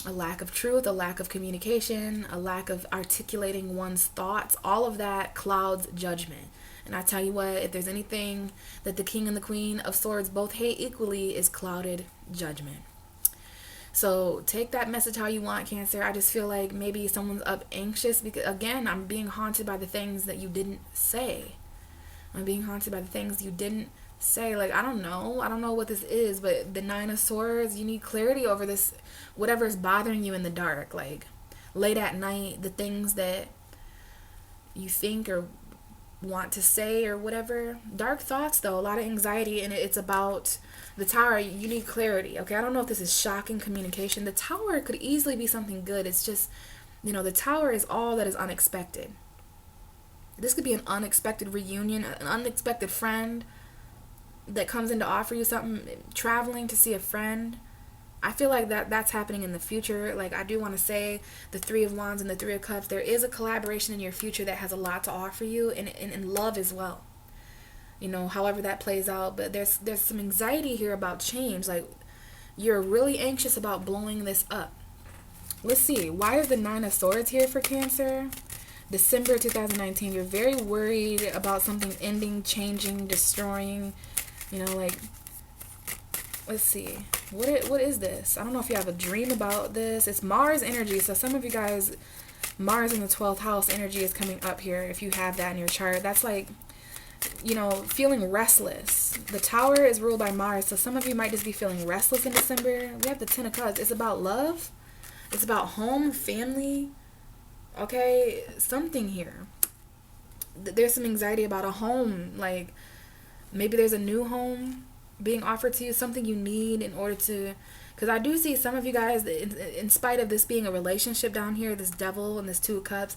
A lack of truth, a lack of communication, a lack of articulating one's thoughts. All of that clouds judgment. And I tell you what, if there's anything that the King and the Queen of Swords both hate equally, is clouded judgment. So take that message how you want, Cancer. I just feel like maybe someone's up anxious because, again, I'm being haunted by the things that you didn't say. I'm being haunted by the things you didn't say. Like, I don't know what this is, but the 9 of Swords, you need clarity over this, whatever is bothering you in the dark, like late at night, the things that you think or want to say or whatever. Dark thoughts, though, a lot of anxiety, and it's about the Tower. You need clarity, okay? I don't know if this is shocking communication. The Tower could easily be something good. It's just, the Tower is all that is unexpected. This could be an unexpected reunion, an unexpected friend that comes in to offer you something, traveling to see a friend. I feel like that's happening in the future. Like, I do want to say the 3 of Wands and the 3 of Cups, there is a collaboration in your future that has a lot to offer you, and in love as well. However that plays out. But there's some anxiety here about change. Like, you're really anxious about blowing this up. Let's see. Why is the 9 of Swords here for Cancer? December 2019. You're very worried about something ending, changing, destroying. Let's see. What is this? I don't know if you have a dream about this. It's Mars energy. So some of you guys, Mars in the 12th house energy is coming up here. If you have that in your chart, that's like, feeling restless. The Tower is ruled by Mars. So some of you might just be feeling restless in December. We have the 10 of Cups. It's about love. It's about home, family. Okay, something here. There's some anxiety about a home. Like, maybe there's a new home being offered to you, something you need in order to, because I do see some of you guys, in spite of this being a relationship down here, this Devil and this 2 of Cups,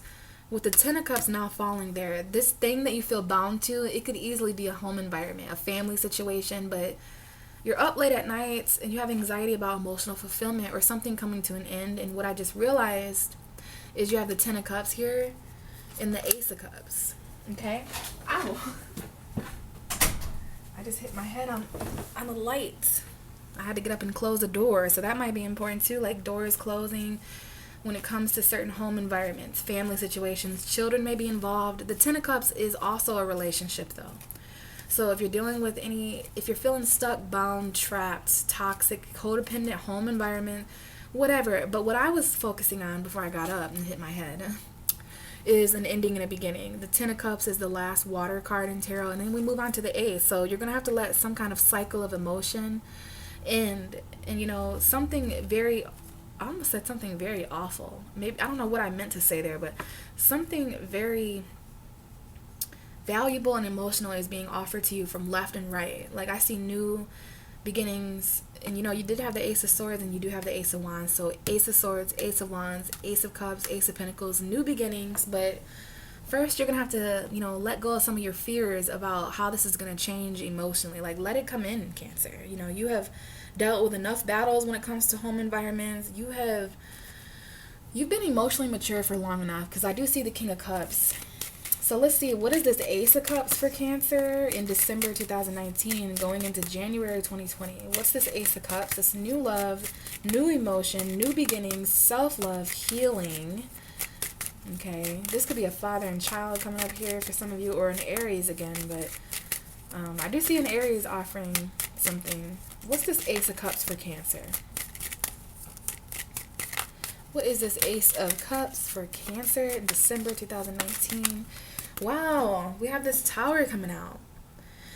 with the 10 of Cups now falling there, this thing that you feel bound to, it could easily be a home environment, a family situation, but you're up late at nights and you have anxiety about emotional fulfillment or something coming to an end. And what I just realized is you have the 10 of Cups here and the Ace of Cups. Okay? Ow! I just hit my head on the light. I had to get up and close the door, so that might be important too, like doors closing when it comes to certain home environments, family situations. Children may be involved. The 10 of Cups is also a relationship, though. So if you're dealing with if you're feeling stuck, bound, trapped, toxic, codependent home environment, whatever. But what I was focusing on before I got up and hit my head is an ending and a beginning. The 10 of Cups is the last water card in tarot, and then we move on to the Ace. So you're going to have to let some kind of cycle of emotion end. And something very, I almost said something very awful. Maybe, I don't know what I meant to say there, but something very valuable and emotional is being offered to you from left and right. Like, I see new beginnings. And you did have the Ace of Swords and you do have the Ace of Wands. So Ace of Swords, Ace of Wands, Ace of Cups, Ace of Pentacles, new beginnings. But first you're gonna have to, let go of some of your fears about how this is gonna change emotionally. Like, let it come in, Cancer. You have dealt with enough battles when it comes to home environments. You've been emotionally mature for long enough, because I do see the King of Cups. So let's see, what is this Ace of Cups for Cancer in December 2019 going into January 2020? What's this Ace of Cups? This new love, new emotion, new beginnings, self-love, healing. Okay, this could be a father and child coming up here for some of you, or an Aries again, but I do see an Aries offering something. What's this Ace of Cups for Cancer? What is this Ace of Cups for Cancer in December 2019? Wow, we have this Tower coming out.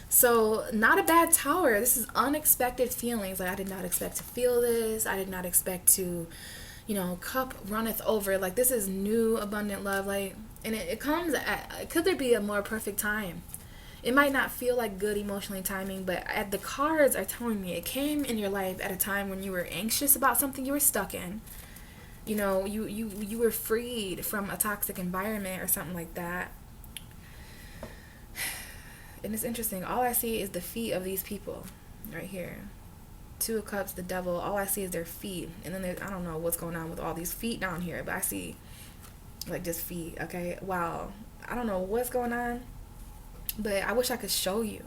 So, not a bad Tower. This is unexpected feelings. Like, I did not expect to feel this. I did not expect to, cup runneth over. Like, this is new, abundant love. Like, and it comes at, could there be a more perfect time? It might not feel like good emotionally timing, but the cards are telling me it came in your life at a time when you were anxious about something you were stuck in. You were freed from a toxic environment or something like that. And it's interesting. All I see is the feet of these people right here. Two of Cups, the Devil. All I see is their feet. And then I don't know what's going on with all these feet down here, but I see like just feet. Okay. Wow. I don't know what's going on, but I wish I could show you.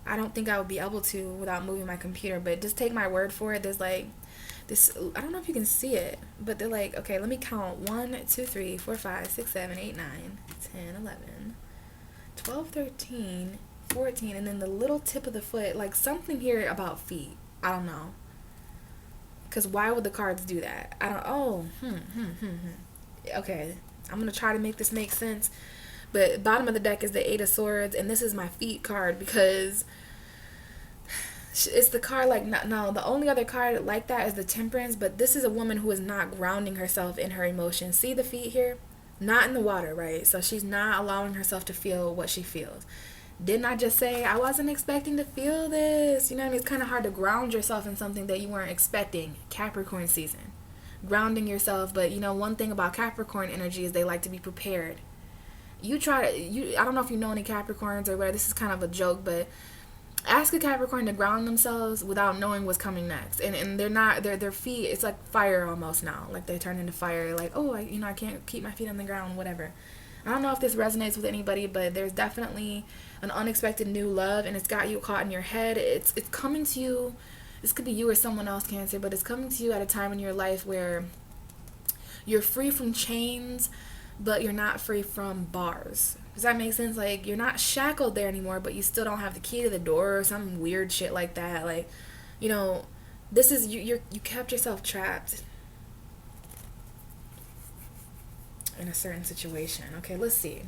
I don't think I would be able to without moving my computer, but just take my word for it. There's like this, I don't know if you can see it, but they're like, okay, let me count 1, 2, 3, 4, 5, 6, 7, 8, 9, 10, 11, 12, 13, 14, and then the little tip of the foot, like something here about feet. I don't know. Because why would the cards do that? I don't, Okay, I'm going to try to make this make sense. But bottom of the deck is the Eight of Swords, and this is my feet card because it's the card like, no, the only other card like that is the Temperance, but this is a woman who is not grounding herself in her emotions. See the feet here? Not in the water, right? So she's not allowing herself to feel what she feels. Didn't I just say I wasn't expecting to feel this? You know what I mean? It's kind of hard to ground yourself in something that you weren't expecting. Capricorn season. Grounding yourself, but one thing about Capricorn energy is they like to be prepared. I don't know if you know any Capricorns or whatever, this is kind of a joke, but ask a Capricorn to ground themselves without knowing what's coming next. And they're not, their feet, it's like fire almost now. Like they turn into fire. Like, I can't keep my feet on the ground, whatever. I don't know if this resonates with anybody, but there's definitely an unexpected new love, and it's got you caught in your head. It's coming to you. This could be you or someone else, Cancer, but it's coming to you at a time in your life where you're free from chains, but you're not free from bars. Does that make sense? Like, you're not shackled there anymore, but you still don't have the key to the door or some weird shit like that. Like, this is you kept yourself trapped in a certain situation. Okay, let's see.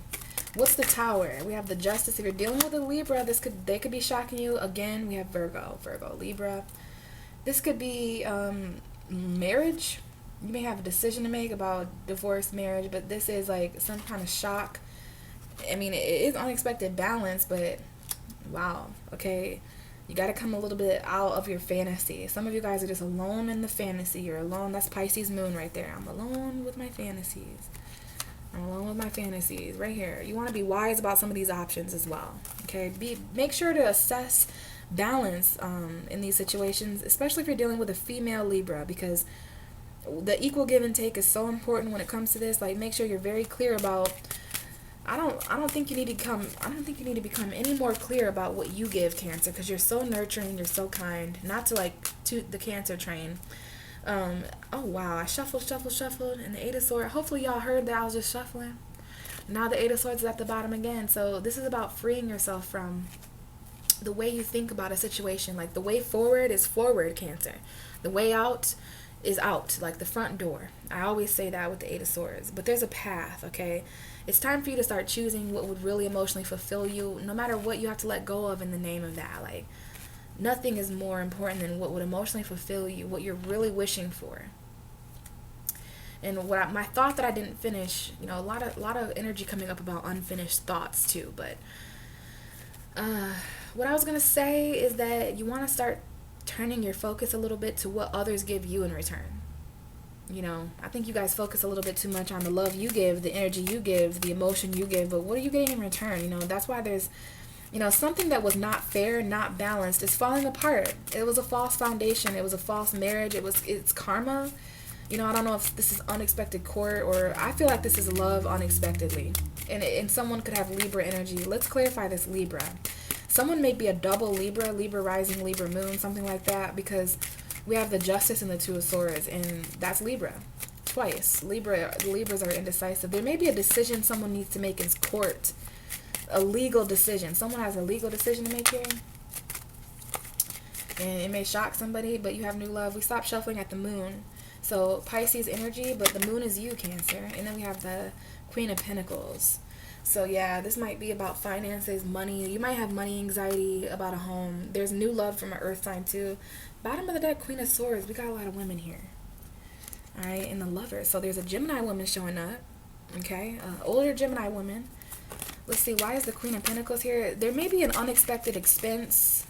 What's the Tower? We have the Justice. If you're dealing with a Libra, they could be shocking you. Again, we have Virgo, Libra. This could be marriage. You may have a decision to make about divorce, marriage, but this is like some kind of shock. I mean, it is unexpected balance, but wow, okay. You got to come a little bit out of your fantasy. Some of you guys are just alone in the fantasy. You're alone. That's Pisces moon right there. I'm alone with my fantasies. Right here. You want to be wise about some of these options as well. Okay, make sure to assess balance in these situations, especially if you're dealing with a female Libra, because the equal give and take is so important when it comes to this. Like, make sure you're very clear about. I don't think you need to become any more clear about what you give, Cancer, because you're so nurturing, you're so kind. Not to toot the Cancer train. Oh wow, I shuffled, and the Eight of Swords. Hopefully y'all heard that I was just shuffling. Now the Eight of Swords is at the bottom again. So this is about freeing yourself from the way you think about a situation. Like, the way forward is forward, Cancer. The way out is out, like the front door. I always say that with the Eight of Swords. But there's a path, okay? It's time for you to start choosing what would really emotionally fulfill you, no matter what you have to let go of in the name of that. Like, nothing is more important than what would emotionally fulfill you, what you're really wishing for. And my thought that I didn't finish, a lot of energy coming up about unfinished thoughts too. But what I was gonna say is that you want to start turning your focus a little bit to what others give you in return. I think you guys focus a little bit too much on the love you give, the energy you give, the emotion you give, but what are you getting in return? That's why there's, something that was not fair, not balanced is falling apart. It was a false foundation. It was a false marriage. It's karma. I don't know if this is unexpected court, or I feel like this is love unexpectedly. And someone could have Libra energy. Let's clarify this Libra. Someone may be a double Libra, Libra rising, Libra moon, something like that, because we have the Justice and the Two of Swords, and that's Libra. Twice. Libras are indecisive. There may be a decision someone needs to make in court. A legal decision. Someone has a legal decision to make here. And it may shock somebody, but you have new love. We stopped shuffling at the moon. So Pisces energy, but the moon is you, Cancer. And then we have the Queen of Pentacles. So yeah, this might be about finances, money. You might have money anxiety about a home. There's new love from an earth sign too. Bottom of the deck, Queen of Swords. We got a lot of women here. Alright, and the Lovers. So there's a Gemini woman showing up. Okay, older Gemini woman. Let's see, why is the Queen of Pentacles here? There may be an unexpected expense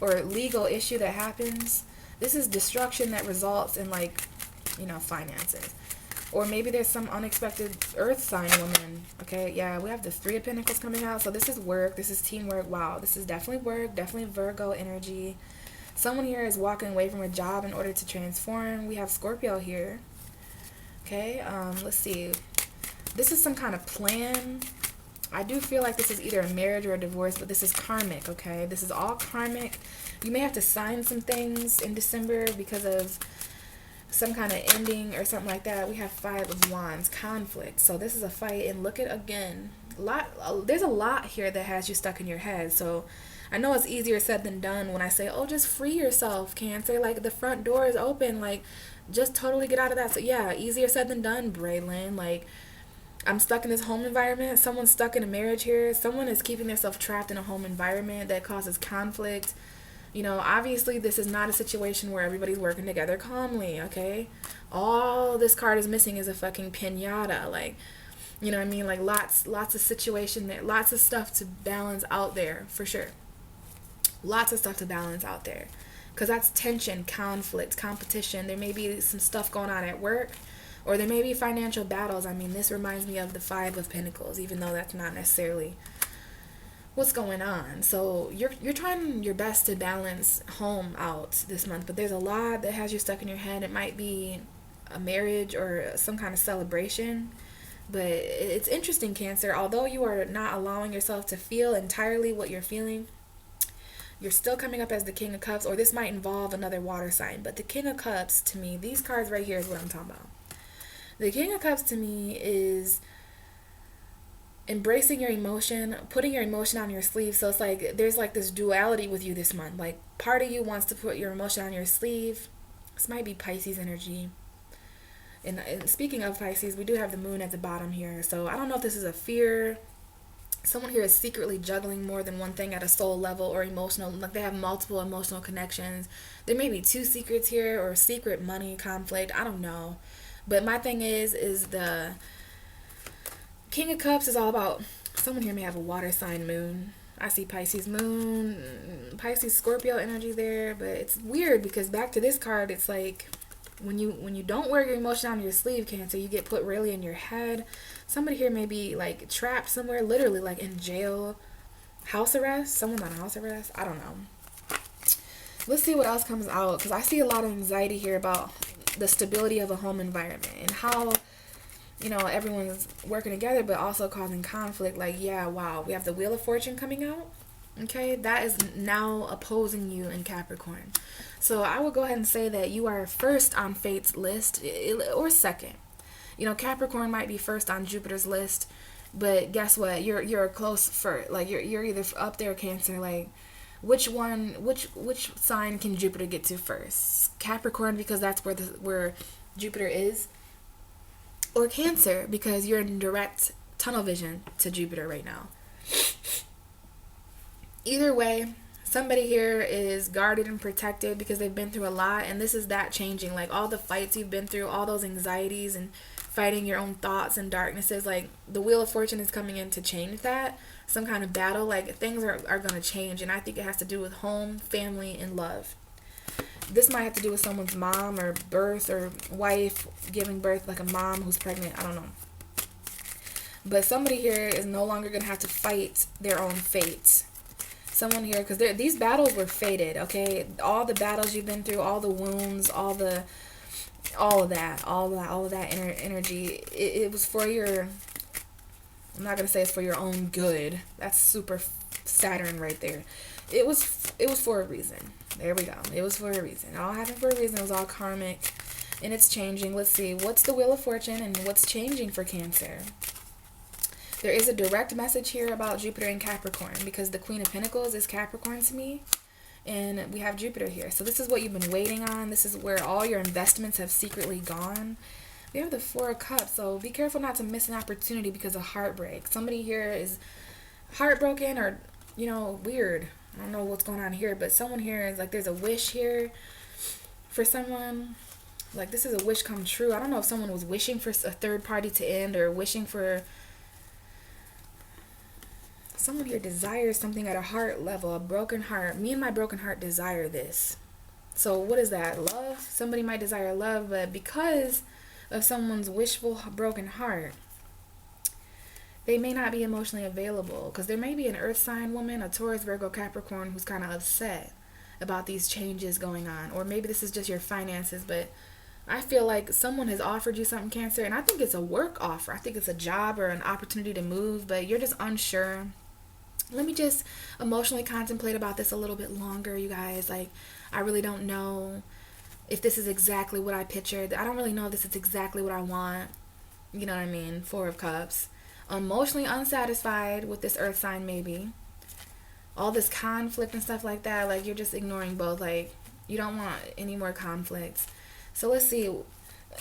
or legal issue that happens. This is destruction that results in, finances. Or maybe there's some unexpected earth sign woman. Okay, yeah, we have the Three of Pentacles coming out. So this is work. This is teamwork. Wow, this is definitely work. Definitely Virgo energy. Someone here is walking away from a job in order to transform. We have Scorpio here. Okay, let's see. This is some kind of plan. I do feel like this is either a marriage or a divorce, but this is karmic, okay? This is all karmic. You may have to sign some things in December because of some kind of ending or something like that. We have Five of Wands, conflict. So this is a fight, and look at, again, there's a lot here that has you stuck in your head. So I know it's easier said than done when I say, oh, just free yourself, Cancer. Like, the front door is open. Like, just totally get out of that. So yeah, easier said than done, Braylon. Like, I'm stuck in this home environment. Someone's stuck in a marriage here. Someone is keeping themselves trapped in a home environment that causes conflict. Obviously this is not a situation where everybody's working together calmly, okay? All this card is missing is a fucking piñata. Like, you know what I mean? Like, lots of situation there. Lots of stuff to balance out there, for sure. Lots of stuff to balance out there. Because that's tension, conflict, competition. There may be some stuff going on at work. Or there may be financial battles. I mean, this reminds me of the Five of Pentacles, even though that's not necessarily what's going on. So you're trying your best to balance home out this month, but there's a lot that has you stuck in your head. It might be a marriage or some kind of celebration, but it's interesting, Cancer. Although you are not allowing yourself to feel entirely what you're feeling, you're still coming up as the King of Cups, or this might involve another water sign. But the King of Cups, to me, these cards right here is what I'm talking about. The King of Cups to me is embracing your emotion, putting your emotion on your sleeve. So it's like there's like this duality with you this month. Like, part of you wants to put your emotion on your sleeve. This might be Pisces energy. And speaking of Pisces, we do have the moon at the bottom here. So I don't know if this is a fear. Someone here is secretly juggling more than one thing at a soul level or emotional. Like, they have multiple emotional connections. There may be two secrets here, or secret money conflict. I don't know. But my thing is the King of Cups is all about, someone here may have a water sign moon. I see Pisces moon, Pisces Scorpio energy there, but it's weird because back to this card, it's like when you don't wear your emotion on your sleeve, Cancer, you get put really in your head. Somebody here may be like trapped somewhere, literally like in jail, house arrest. Someone's on house arrest. I don't know. Let's see what else comes out, because I see a lot of anxiety here about the stability of a home environment and how, everyone's working together but also causing conflict. Like, yeah, wow, we have the Wheel of Fortune coming out. Okay, that is now opposing you in Capricorn. So I would go ahead and say that you are first on Fate's list, or second. Capricorn might be first on Jupiter's list, but guess what? You're close first. Like, you're either up there, Cancer. Like, which sign can Jupiter get to first? Capricorn, because that's where Jupiter is, or Cancer, because you're in direct tunnel vision to Jupiter right now. Either way, somebody here is guarded and protected because they've been through a lot, and this is that changing. Like, all the fights you've been through, all those anxieties and fighting your own thoughts and darknesses, like, the Wheel of Fortune is coming in to change that. Some kind of battle, like, things are going to change, and I think it has to do with home, family, and love. This might have to do with someone's mom or birth or wife giving birth, like a mom who's pregnant. I don't know. But somebody here is no longer going to have to fight their own fate. Someone here, because these battles were fated, okay? All the battles you've been through, all the wounds, all of that energy, it was for your, I'm not going to say it's for your own good. That's super Saturn right there. It was for a reason. There we go. It was for a reason. It all happened for a reason. It was all karmic, and it's changing. Let's see. What's the Wheel of Fortune and what's changing for Cancer? There is a direct message here about Jupiter and Capricorn, because the Queen of Pentacles is Capricorn to me, and we have Jupiter here. So this is what you've been waiting on. This is where all your investments have secretly gone. We have the Four of Cups, so be careful not to miss an opportunity because of heartbreak. Somebody here is heartbroken or, weird. I don't know what's going on here, but someone here is like, there's a wish here for someone. Like, this is a wish come true. I don't know if someone was wishing for a third party to end or wishing for... Someone here desires something at a heart level, a broken heart. Me and my broken heart desire this. So what is that? Love? Somebody might desire love, but because of someone's wishful broken heart, they may not be emotionally available, because there may be an earth sign woman, a Taurus, Virgo, Capricorn, who's kind of upset about these changes going on. Or maybe this is just your finances, but I feel like someone has offered you something, Cancer, and I think it's a work offer. I think it's a job or an opportunity to move, but you're just unsure. Let me just emotionally contemplate about this a little bit longer, you guys. Like, I really don't know if this is exactly what I pictured. I don't really know if this is exactly what I want. You know what I mean? Four of Cups. Emotionally unsatisfied with this earth sign, maybe. All this conflict and stuff like that. Like, you're just ignoring both. Like, you don't want any more conflicts. So let's see.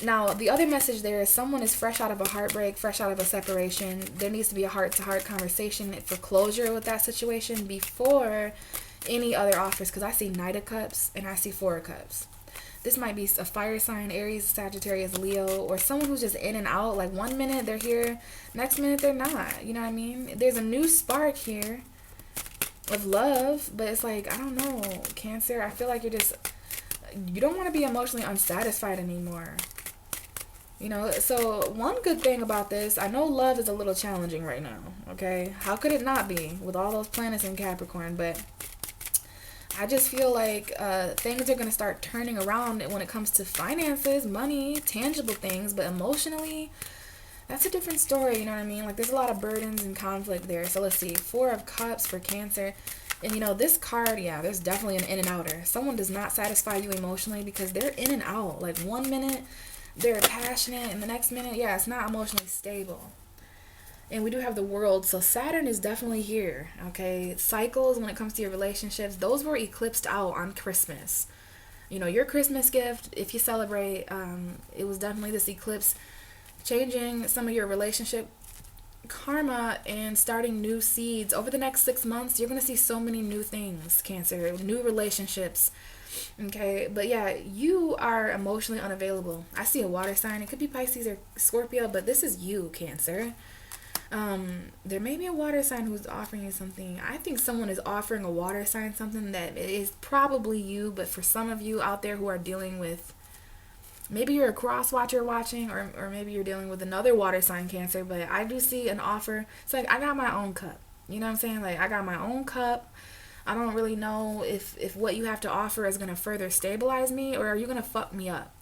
Now, the other message there is someone is fresh out of a heartbreak, fresh out of a separation. There needs to be a heart-to-heart conversation for closure with that situation before any other offers, because I see Knight of Cups and I see Four of Cups. This might be a fire sign, Aries, Sagittarius, Leo, or someone who's just in and out. Like, one minute they're here, next minute they're not. You know what I mean? There's a new spark here of love, but it's like, I don't know, Cancer. I feel like you don't want to be emotionally unsatisfied anymore. So one good thing about this, I know love is a little challenging right now, okay? How could it not be with all those planets in Capricorn? But I just feel like things are going to start turning around when it comes to finances, money, tangible things, but emotionally, that's a different story, you know what I mean? Like, there's a lot of burdens and conflict there. So let's see, Four of Cups for Cancer. And this card, yeah, there's definitely an in and outer. Someone does not satisfy you emotionally because they're in and out. Like, 1 minute they're passionate, and the next minute, yeah, it's not emotionally stable. And we do have the World, so Saturn is definitely here, okay? Cycles, when it comes to your relationships, those were eclipsed out on Christmas. Your Christmas gift, if you celebrate, it was definitely this eclipse changing some of your relationship karma and starting new seeds. Over the next 6 months, you're going to see so many new things, Cancer, new relationships. Okay, but yeah, you are emotionally unavailable. I see a water sign. It could be Pisces or Scorpio, but this is you, Cancer. There may be a water sign who's offering you something. I think someone is offering a water sign something that is probably you, but for some of you out there who are dealing with, maybe you're a cross watcher watching, or maybe you're dealing with another water sign, Cancer, but I do see an offer. It's like, I got my own cup. You know what I'm saying? Like, I got my own cup. I don't really know if what you have to offer is going to further stabilize me, or are you going to fuck me up?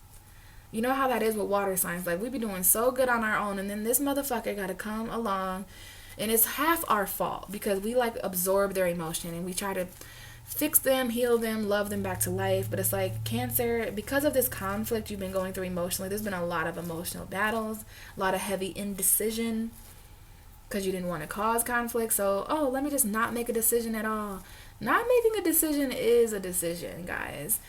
You know how that is with water signs. Like, we be doing so good on our own, and then this motherfucker got to come along, and it's half our fault because we, like, absorb their emotion, and we try to fix them, heal them, love them back to life. But it's like, Cancer, because of this conflict you've been going through emotionally, there's been a lot of emotional battles, a lot of heavy indecision because you didn't want to cause conflict. So, let me just not make a decision at all. Not making a decision is a decision, guys.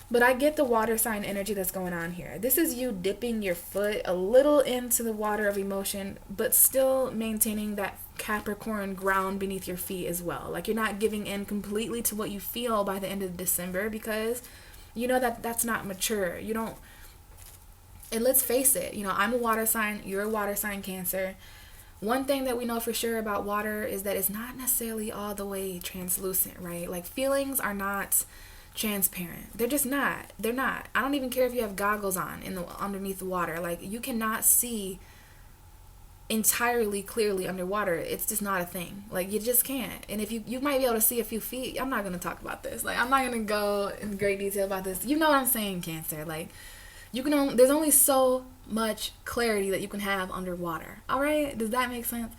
But I get the water sign energy that's going on here. This is you dipping your foot a little into the water of emotion, but still maintaining that Capricorn ground beneath your feet as well. Like, you're not giving in completely to what you feel by the end of December, because you know that that's not mature. You don't... And let's face it, I'm a water sign, you're a water sign, Cancer. One thing that we know for sure about water is that it's not necessarily all the way translucent, right? Like, feelings are not transparent. They're just not. They're not. I don't even care if you have goggles on underneath the water. Like, you cannot see entirely clearly underwater. It's just not a thing. Like, you just can't. And if you might be able to see a few feet. I'm not going to talk about this. Like, I'm not going to go in great detail about this. You know what I'm saying, Cancer. Like, there's only so much clarity that you can have underwater. All right? Does that make sense?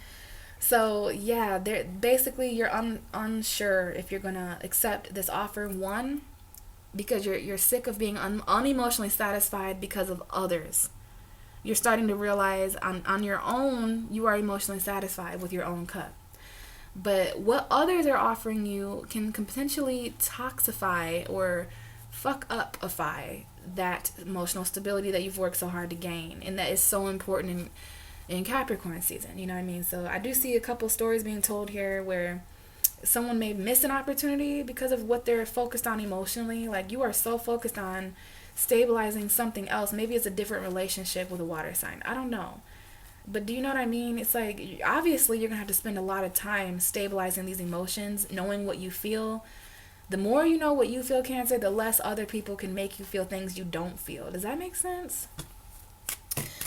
So yeah, basically you're unsure if you're gonna accept this offer. One, because you're sick of being unemotionally satisfied because of others. You're starting to realize on your own you are emotionally satisfied with your own cup. But what others are offering you can potentially toxify or fuck up-ify that emotional stability that you've worked so hard to gain, and that is so important in Capricorn season, you know what I mean? So I do see a couple stories being told here where someone may miss an opportunity because of what they're focused on emotionally. Like, you are so focused on stabilizing something else. Maybe it's a different relationship with a water sign. I don't know. But do you know what I mean? It's like, obviously you're going to have to spend a lot of time stabilizing these emotions, knowing what you feel. The more you know what you feel, Cancer, the less other people can make you feel things you don't feel. Does that make sense?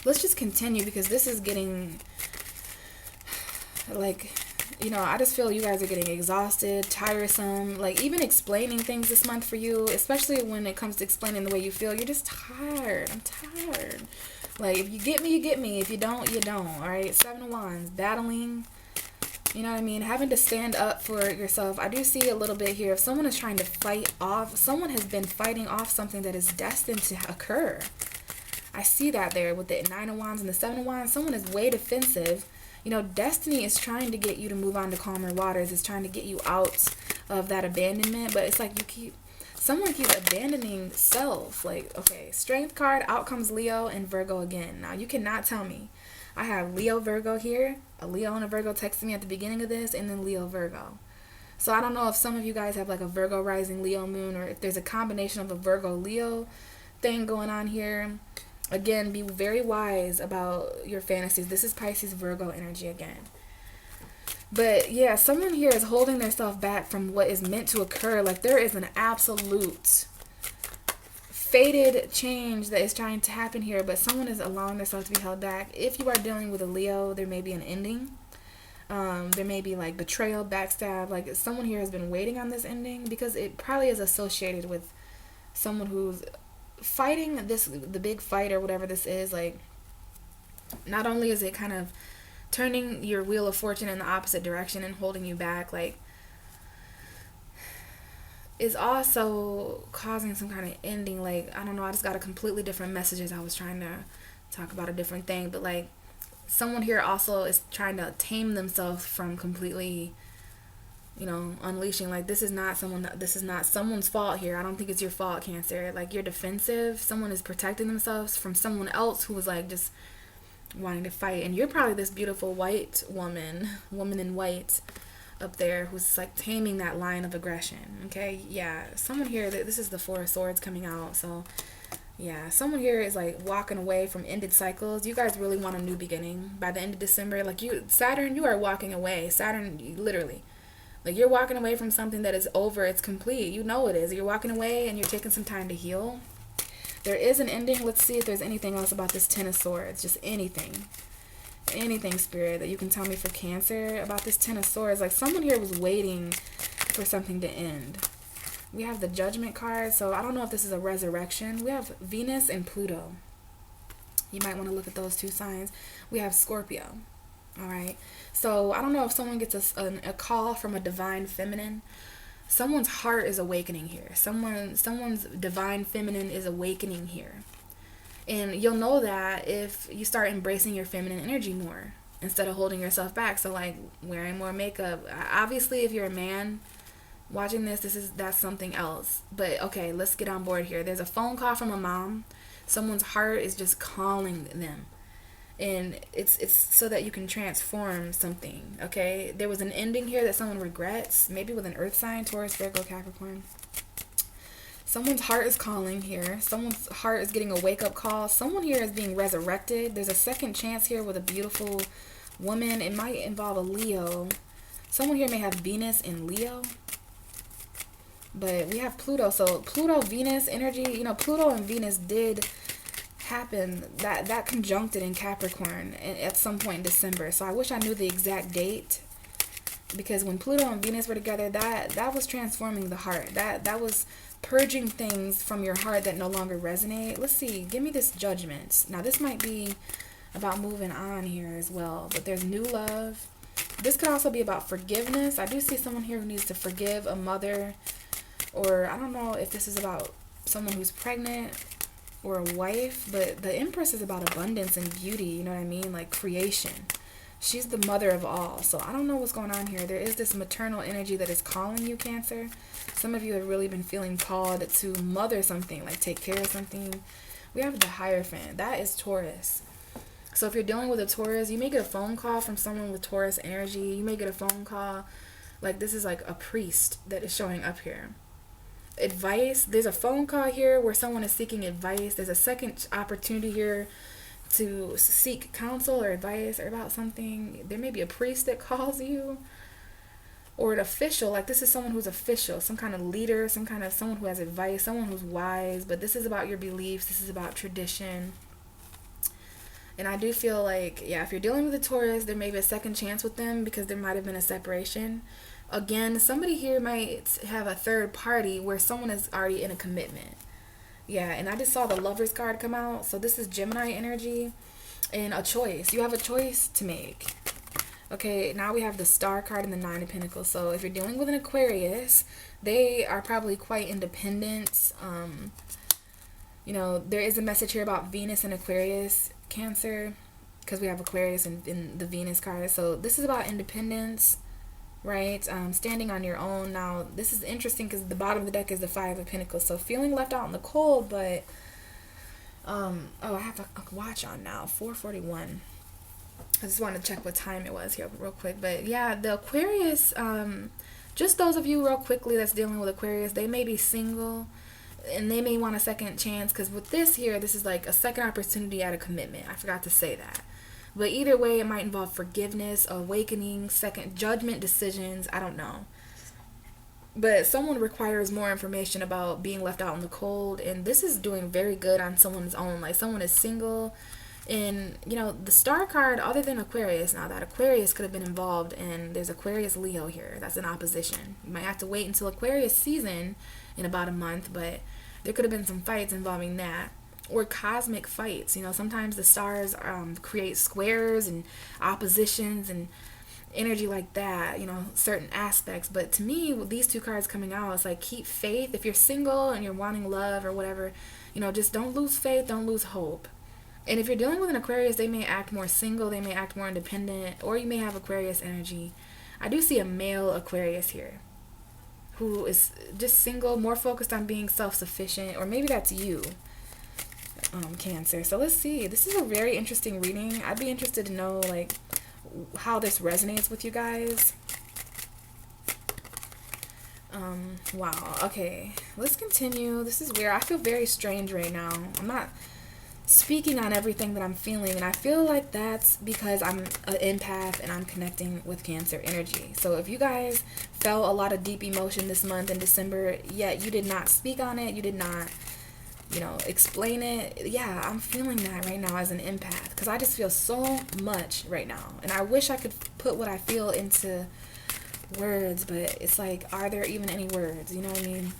Let's just continue, because this is getting, like, I just feel you guys are getting exhausted, tiresome. Like, even explaining things this month for you, especially when it comes to explaining the way you feel, you're just tired. I'm tired. Like, if you get me, you get me. If you don't, you don't. All right? 7 of Wands, battling, you know what I mean? Having to stand up for yourself. I do see a little bit here. If someone is trying to fight off, someone has been fighting off something that is destined to occur. I see that there with the 9 of Wands and the 7 of Wands. Someone is way defensive. Destiny is trying to get you to move on to calmer waters. It's trying to get you out of that abandonment. But it's like someone keeps abandoning self. Like, okay, Strength card, out comes Leo and Virgo again. Now, you cannot tell me. I have Leo, Virgo here. A Leo and a Virgo texted me at the beginning of this, and then Leo, Virgo. So I don't know if some of you guys have like a Virgo rising, Leo moon, or if there's a combination of a Virgo, Leo thing going on here. Again, be very wise about your fantasies. This is Pisces, Virgo energy again. But yeah, someone here is holding themselves back from what is meant to occur. Like, there is an absolute fated change that is trying to happen here, but someone is allowing themselves to be held back. If you are dealing with a Leo, there may be an ending. There may be like betrayal, backstab. Like, someone here has been waiting on this ending because it probably is associated with someone who's fighting the big fight or whatever this is. Like, not only is it kind of turning your wheel of fortune in the opposite direction and holding you back, like, is also causing some kind of ending. Like, I don't know, I just got a completely different message as I was trying to talk about a different thing. But like, someone here also is trying to tame themselves from completely unleashing. Like, this is not someone's fault here. I don't think it's your fault, Cancer. Like, you're defensive. Someone is protecting themselves from someone else who was like just wanting to fight. And you're probably this beautiful white woman in white up there who's like taming that line of aggression. Okay, yeah, someone here, this is the 4 of Swords coming out. So yeah, someone here is like walking away from ended cycles. You guys really want a new beginning by the end of December. Like, Saturn, you are walking away. Saturn, literally. Like, you're walking away from something that is over. It's complete. You know it is. You're walking away and you're taking some time to heal. There is an ending. Let's see if there's anything else about this 10 of Swords. Just anything. Anything, Spirit, that you can tell me for Cancer about this 10 of Swords. Like, someone here was waiting for something to end. We have the Judgment card. So I don't know if this is a resurrection. We have Venus and Pluto. You might want to look at those 2 signs. We have Scorpio. All right. So I don't know if someone gets a call from a divine feminine. Someone's heart is awakening here. Someone's divine feminine is awakening here. And you'll know that if you start embracing your feminine energy more instead of holding yourself back. So like wearing more makeup. Obviously, if you're a man watching this, that's something else. But okay, let's get on board here. There's a phone call from a mom. Someone's heart is just calling them. And it's so that you can transform something, okay? There was an ending here that someone regrets, maybe with an earth sign, Taurus, Virgo, Capricorn. Someone's heart is calling here. Someone's heart is getting a wake-up call. Someone here is being resurrected. There's a second chance here with a beautiful woman. It might involve a Leo. Someone here may have Venus in Leo. But we have Pluto. So Pluto, Venus energy, Pluto and Venus did happen, that conjuncted in Capricorn at some point in December. So I wish I knew the exact date, because when Pluto and Venus were together, that was transforming the heart. That was purging things from your heart that no longer resonate. Let's see. Give me this Judgment. Now this might be about moving on here as well, but there's new love. This could also be about forgiveness. I do see someone here who needs to forgive a mother, or I don't know if this is about someone who's pregnant or a wife, but the Empress is about abundance and beauty, you know what I mean? Like creation. She's the mother of all. So I don't know what's going on here. There is this maternal energy that is calling you, Cancer. Some of you have really been feeling called to mother something, like take care of something. We have the Hierophant. That is Taurus. So if you're dealing with a Taurus, you may get a phone call from someone with Taurus energy. You may get a phone call, like this is like a priest that is showing up here. Advice. There's a phone call here where someone is seeking advice. There's a second opportunity here to seek counsel or advice or about something. There may be a priest that calls you, or an official. Like this is someone who's official, some kind of leader, someone who has advice, someone who's wise. But this is about your beliefs. This is about tradition. And I do feel like, yeah, if you're dealing with a Taurus, there may be a second chance with them because there might have been a separation. Again, somebody here might have a third party where someone is already in a commitment. Yeah, and I just saw the Lovers card come out. So this is Gemini energy and a choice. You have a choice to make. Okay, now we have the Star card and the Nine of Pentacles. So if you're dealing with an Aquarius, they are probably quite independent. There is a message here about Venus and Aquarius, Cancer, because we have Aquarius in the Venus card. So this is about independence, right? Standing on your own. Now, this is interesting because the bottom of the deck is the Five of Pentacles. So feeling left out in the cold, but, I have a watch on now, 4:41. I just wanted to check what time it was here real quick. But yeah, the Aquarius, just those of you real quickly that's dealing with Aquarius, they may be single and they may want a second chance, because with this here, this is like a second opportunity at a commitment. I forgot to say that. But either way, it might involve forgiveness, awakening, second judgment, decisions. I don't know. But someone requires more information about being left out in the cold. And this is doing very good on someone's own. Like someone is single. And, the Star card, other than Aquarius, now that Aquarius could have been involved, and there's Aquarius Leo here. That's an opposition. You might have to wait until Aquarius season in about a month. But there could have been some fights involving that. Or cosmic fights. Sometimes the stars create squares and oppositions and energy like that, certain aspects. But to me, with these two cards coming out, it's like keep faith. If you're single and you're wanting love or whatever, just don't lose faith, don't lose hope. And if you're dealing with an Aquarius, they may act more single, they may act more independent, or you may have Aquarius energy. I do see a male Aquarius here who is just single, more focused on being self-sufficient, or maybe that's you. Cancer. So let's see. This is a very interesting reading. I'd be interested to know like how this resonates with you guys. Wow. Okay. Let's continue. This is weird. I feel very strange right now. I'm not speaking on everything that I'm feeling, and I feel like that's because I'm an empath and I'm connecting with Cancer energy. So if you guys felt a lot of deep emotion this month in December, yet you did not speak on it, you did not explain it. Yeah, I'm feeling that right now as an empath because I just feel so much right now. And I wish I could put what I feel into words, but it's like, are there even any words? You know what I mean?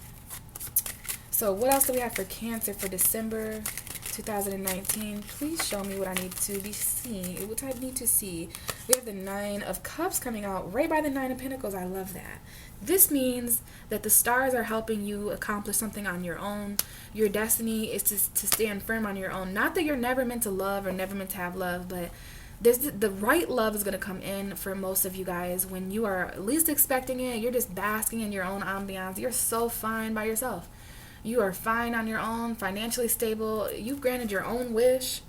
So what else do we have for Cancer for December 2019? Please show me what I need to be seeing. What I need to see. We have the Nine of Cups coming out right by the Nine of Pentacles. I love that. This means that the stars are helping you accomplish something on your own. Your destiny is to stand firm on your own. Not that you're never meant to love or never meant to have love, but the right love is going to come in for most of you guys when you are least expecting it. You're just basking in your own ambiance. You're so fine by yourself. You are fine on your own, financially stable. You've granted your own wish.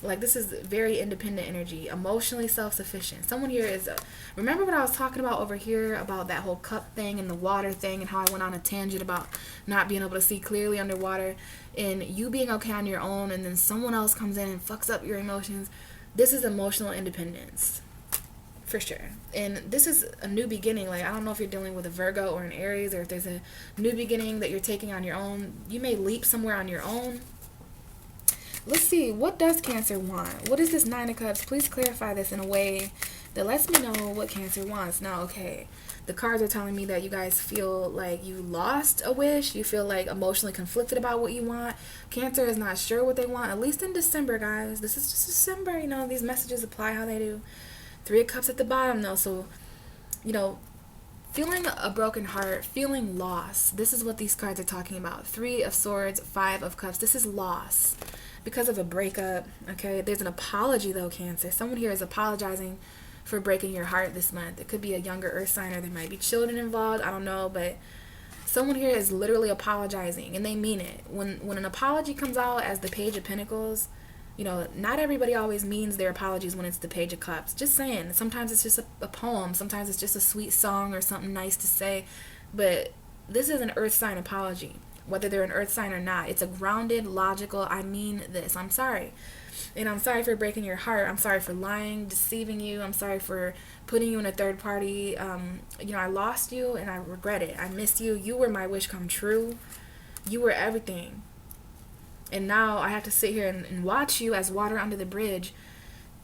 Like, this is very independent energy, emotionally self-sufficient. Someone here is, remember what I was talking about over here about that whole cup thing and the water thing and how I went on a tangent about not being able to see clearly underwater and you being okay on your own, and then someone else comes in and fucks up your emotions. This is emotional independence For sure. And this is a new beginning. Like, I don't know if you're dealing with a Virgo or an Aries, or if there's a new beginning that you're taking on your own. You may leap somewhere on your own. Let's see, what does Cancer want? What is this Nine of Cups? Please clarify this in a way that lets me know what Cancer wants. Now, okay, the cards are telling me that you guys feel like you lost a wish. You feel like emotionally conflicted about what you want. Cancer is not sure what they want, at least in December, guys. This is just December, you know, these messages apply how they do. Three of Cups at the bottom, though, so, you know, feeling a broken heart, feeling loss. This is what these cards are talking about. Three of Swords, Five of Cups. This is loss because of a breakup, okay? There's an apology, though, Cancer. Someone here is apologizing for breaking your heart this month. It could be a younger earth sign, or there might be children involved. I don't know, but someone here is literally apologizing, and they mean it. When an apology comes out as the Page of Pentacles, you know, not everybody always means their apologies when it's the Page of Cups. Just saying. Sometimes it's just a poem. Sometimes it's just a sweet song or something nice to say. But this is an earth sign apology, whether they're an earth sign or not. It's a grounded, logical, I mean this. I'm sorry. And I'm sorry for breaking your heart. I'm sorry for lying, deceiving you. I'm sorry for putting you in a third party. You know, I lost you and I regret it. I miss you. You were my wish come true. You were everything. And now I have to sit here and watch you as water under the bridge,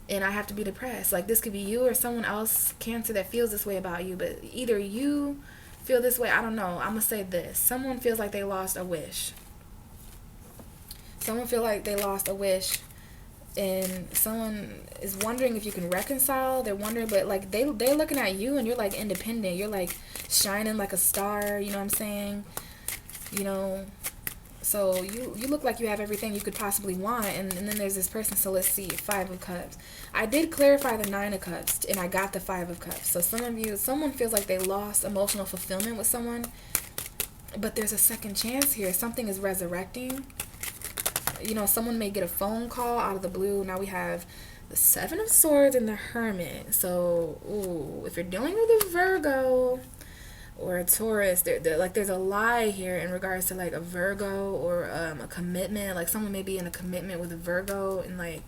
and I have to be depressed. Like, this could be you or someone else, Cancer, that feels this way about you. But either you feel this way, I don't know. I'm going to say this. Someone feels like they lost a wish. Someone feels like they lost a wish, and someone is wondering if you can reconcile. They're wondering, but like they're looking at you, and you're like independent. You're like shining like a star, you know what I'm saying? You know, so you look like you have everything you could possibly want, and then there's this person. So let's see, Five of Cups. I did clarify the Nine of Cups, and I got the Five of Cups. So someone feels like they lost emotional fulfillment with someone, but there's a second chance here. Something is resurrecting. You know, someone may get a phone call out of the blue. Now we have the Seven of Swords and the Hermit. So, ooh, if you're dealing with a Virgo or a Taurus, there's a lie here in regards to like a Virgo or a commitment. Like, someone may be in a commitment with a Virgo, and like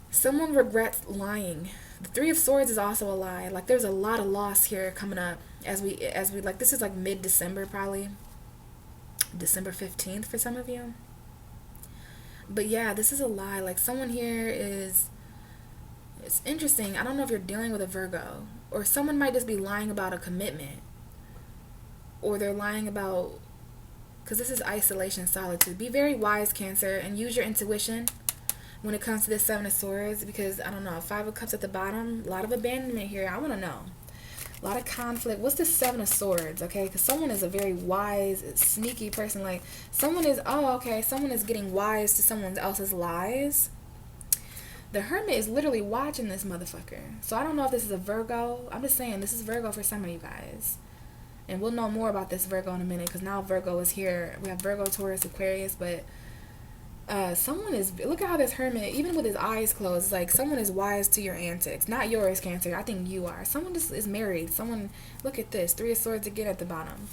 someone regrets lying. The Three of Swords is also a lie. Like, there's a lot of loss here coming up as we like, this is like mid-December, probably December 15th for some of you. But yeah, this is a lie. Like, someone here is, it's interesting. I don't know if you're dealing with a Virgo, or someone might just be lying about a commitment, or they're lying about, because this is isolation, solitude. Be very wise, Cancer, and use your intuition when it comes to this Seven of Swords, because, I don't know, Five of Cups at the bottom, a lot of abandonment here. I want to know. A lot of conflict. What's the Seven of Swords, okay? Because someone is a very wise, sneaky person. Like, someone is, oh, okay, someone is getting wise to someone else's lies. The Hermit is literally watching this motherfucker. So I don't know if this is a Virgo. I'm just saying, this is Virgo for some of you guys. And we'll know more about this Virgo in a minute, because now Virgo is here. We have Virgo, Taurus, Aquarius, but someone is, look at how this Hermit, even with his eyes closed, like, someone is wise to your antics. Not yours, Cancer. I think you are. Someone just is married. Someone, look at this. Three of Swords again at the bottom.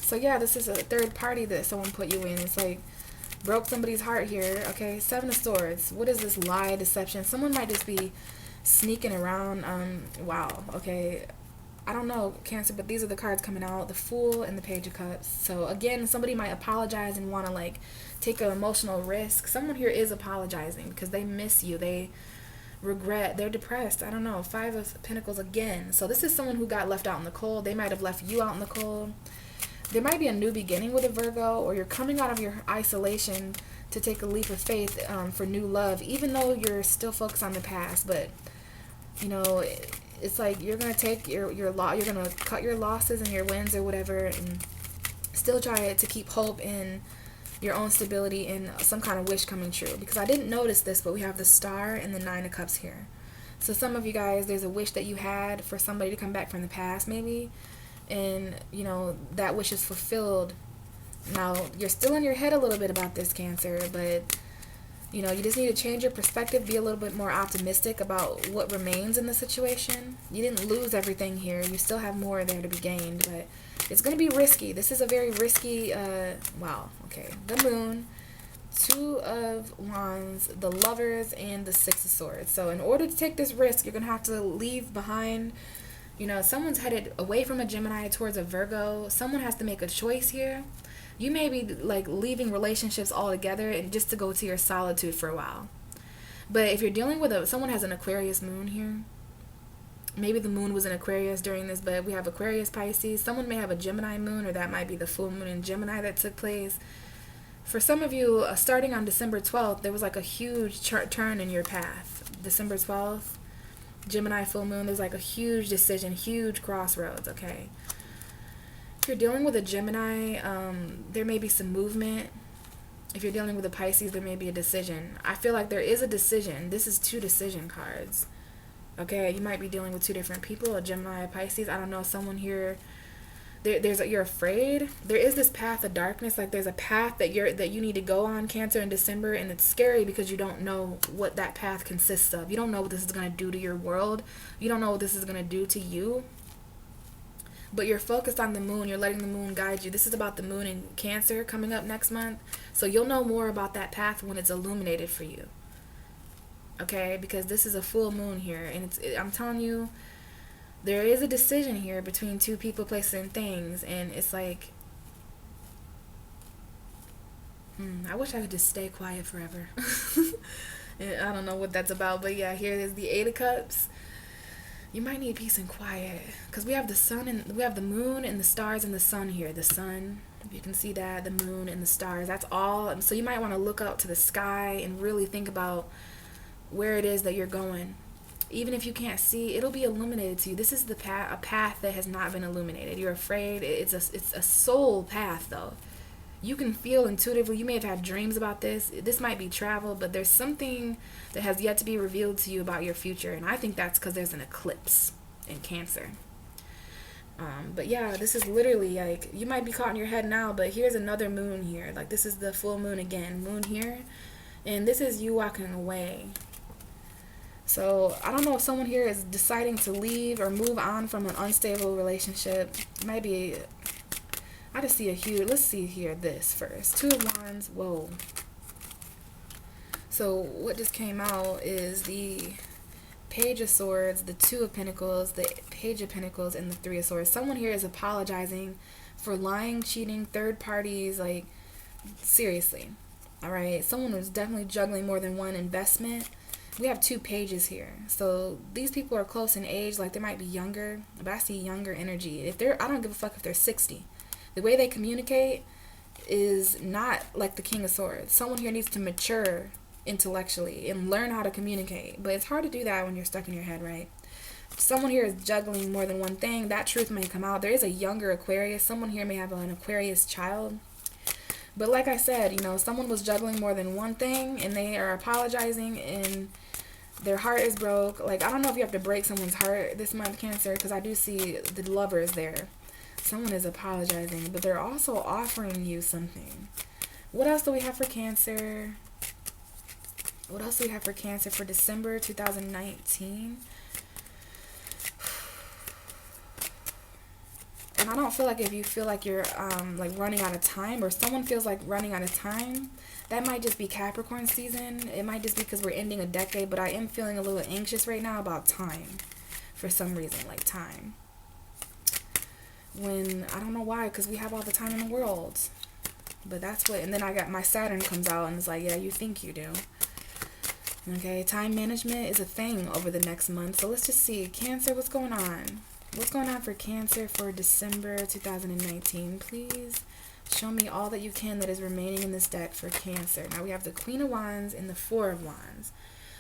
So yeah, this is a third party that someone put you in. It's like, broke somebody's heart here, okay? Seven of Swords. What is this lie, deception? Someone might just be sneaking around. Wow, okay. I don't know, Cancer, but these are the cards coming out. The Fool and the Page of Cups. So again, somebody might apologize and want to like take an emotional risk. Someone here is apologizing because they miss you. They regret. They're depressed. I don't know. Five of Pentacles again. So this is someone who got left out in the cold. They might have left you out in the cold. There might be a new beginning with a Virgo, or you're coming out of your isolation to take a leap of faith for new love, even though you're still focused on the past. But, you know, it's like you're going to take you're going to cut your losses and your wins or whatever, and still try to keep hope in your own stability and some kind of wish coming true. Because I didn't notice this, but we have the Star and the Nine of Cups here. So some of you guys, there's a wish that you had for somebody to come back from the past, maybe. And, you know, that wish is fulfilled. Now, you're still in your head a little bit about this, Cancer, but, you know, you just need to change your perspective, be a little bit more optimistic about what remains in the situation. You didn't lose everything here. You still have more there to be gained, but it's going to be risky. This is a very risky, wow, okay. The Moon, Two of Wands, the Lovers, and the Six of Swords. So in order to take this risk, you're going to have to leave behind, someone's headed away from a Gemini towards a Virgo. Someone has to make a choice here. You may be like leaving relationships altogether and just to go to your solitude for a while. But if you're dealing with someone has an Aquarius moon here, maybe the moon was in Aquarius during this, but we have Aquarius, Pisces. Someone may have a Gemini moon, or that might be the full moon in Gemini that took place. For some of you, starting on December 12th, there was like a huge turn in your path. December 12th, Gemini full moon, there's like a huge decision, huge crossroads, okay? If you're dealing with a Gemini, there may be some movement. If you're dealing with a Pisces, there may be a decision. I feel like there is a decision. This is two decision cards. Okay, you might be dealing with two different people, a Gemini, a Pisces. I don't know, someone here, you're afraid. There is this path of darkness, like there's a path that you need to go on, Cancer, in December, and it's scary because you don't know what that path consists of. You don't know what this is going to do to your world. You don't know what this is going to do to you. But you're focused on the moon. You're letting the moon guide you. This is about the moon in Cancer coming up next month. So you'll know more about that path when it's illuminated for you. Okay? Because this is a full moon here. And I'm telling you, there is a decision here between two people, places, and things. And it's like, I wish I could just stay quiet forever. I don't know what that's about. But yeah, here is the Eight of Cups. You might need peace and quiet because we have the sun and we have the moon and the stars and the sun here. The sun, if you can see that, the moon and the stars, that's all. So you might want to look out to the sky and really think about where it is that you're going. Even if you can't see, it'll be illuminated to you. This is a path that has not been illuminated. You're afraid. It's a soul path, though. You can feel intuitively. You may have had dreams about this. This might be travel, but there's something that has yet to be revealed to you about your future. And I think that's because there's an eclipse in Cancer. But yeah, this is literally like, you might be caught in your head now, but here's another moon here. Like this is the full moon again. Moon here. And this is you walking away. So I don't know if someone here is deciding to leave or move on from an unstable relationship. Maybe I just see a huge, let's see here, this first. Two of Wands, whoa. So what just came out is the Page of Swords, the Two of Pentacles, the Page of Pentacles, and the Three of Swords. Someone here is apologizing for lying, cheating, third parties, like, seriously. All right, someone was definitely juggling more than one investment. We have two pages here. So these people are close in age, like they might be younger, but I see younger energy. I don't give a fuck if they're 60. The way they communicate is not like the King of Swords. Someone here needs to mature intellectually and learn how to communicate. But it's hard to do that when you're stuck in your head, right? Someone here is juggling more than one thing. That truth may come out. There is a younger Aquarius. Someone here may have an Aquarius child. But like I said, someone was juggling more than one thing and they are apologizing and their heart is broke. Like, I don't know if you have to break someone's heart this month, Cancer, because I do see the Lovers there. Someone is apologizing, but they're also offering you something. What else do we have for Cancer? What else do we have for Cancer for December 2019? And I don't feel like if you feel like you're like running out of time, or someone feels like running out of time, that might just be Capricorn season. It might just be because we're ending a decade, but I am feeling a little anxious right now about time for some reason, like time. When, I don't know why, because we have all the time in the world. But that's what, and then I got my Saturn comes out and it's like, yeah, you think you do. Okay, time management is a thing over the next month. So let's just see, Cancer, what's going on? What's going on for Cancer for December 2019? Please show me all that you can that is remaining in this deck for Cancer. Now we have the Queen of Wands and the Four of Wands.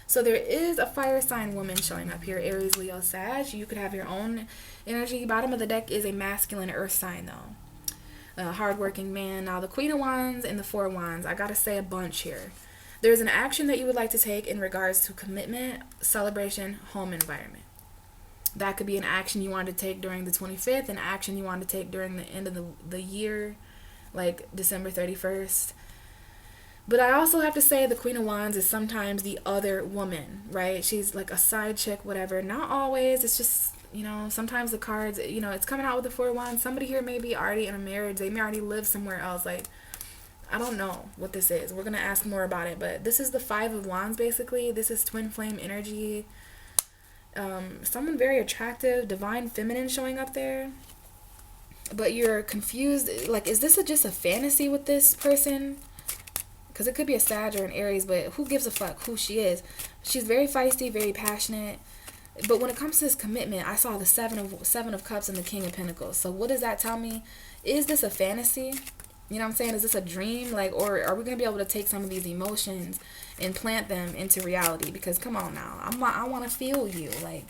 So there is a fire sign woman showing up here, Aries, Leo, Sag. You could have your own energy. Bottom of the deck is a masculine earth sign, though. A hardworking man. Now, the Queen of Wands and the Four of Wands, I got to say a bunch here. There's an action that you would like to take in regards to commitment, celebration, home environment. That could be an action you want to take during the 25th, an action you want to take during the end of the year, like December 31st. But I also have to say the Queen of Wands is sometimes the other woman, right? She's like a side chick, whatever. Not always. It's just, sometimes the cards, it's coming out with the Four of Wands. Somebody here may be already in a marriage. They may already live somewhere else. Like, I don't know what this is. We're going to ask more about it. But this is the Five of Wands, basically. This is twin flame energy. Someone very attractive, divine feminine showing up there. But you're confused. Like, is this just a fantasy with this person? Because it could be a Sag or an Aries, but who gives a fuck who she is? She's very feisty, very passionate. But when it comes to this commitment, I saw the Seven of Cups and the King of Pentacles. So what does that tell me? Is this a fantasy? You know what I'm saying? Is this a dream? Like, or are we going to be able to take some of these emotions and plant them into reality? Because come on now. I want to feel you. Like,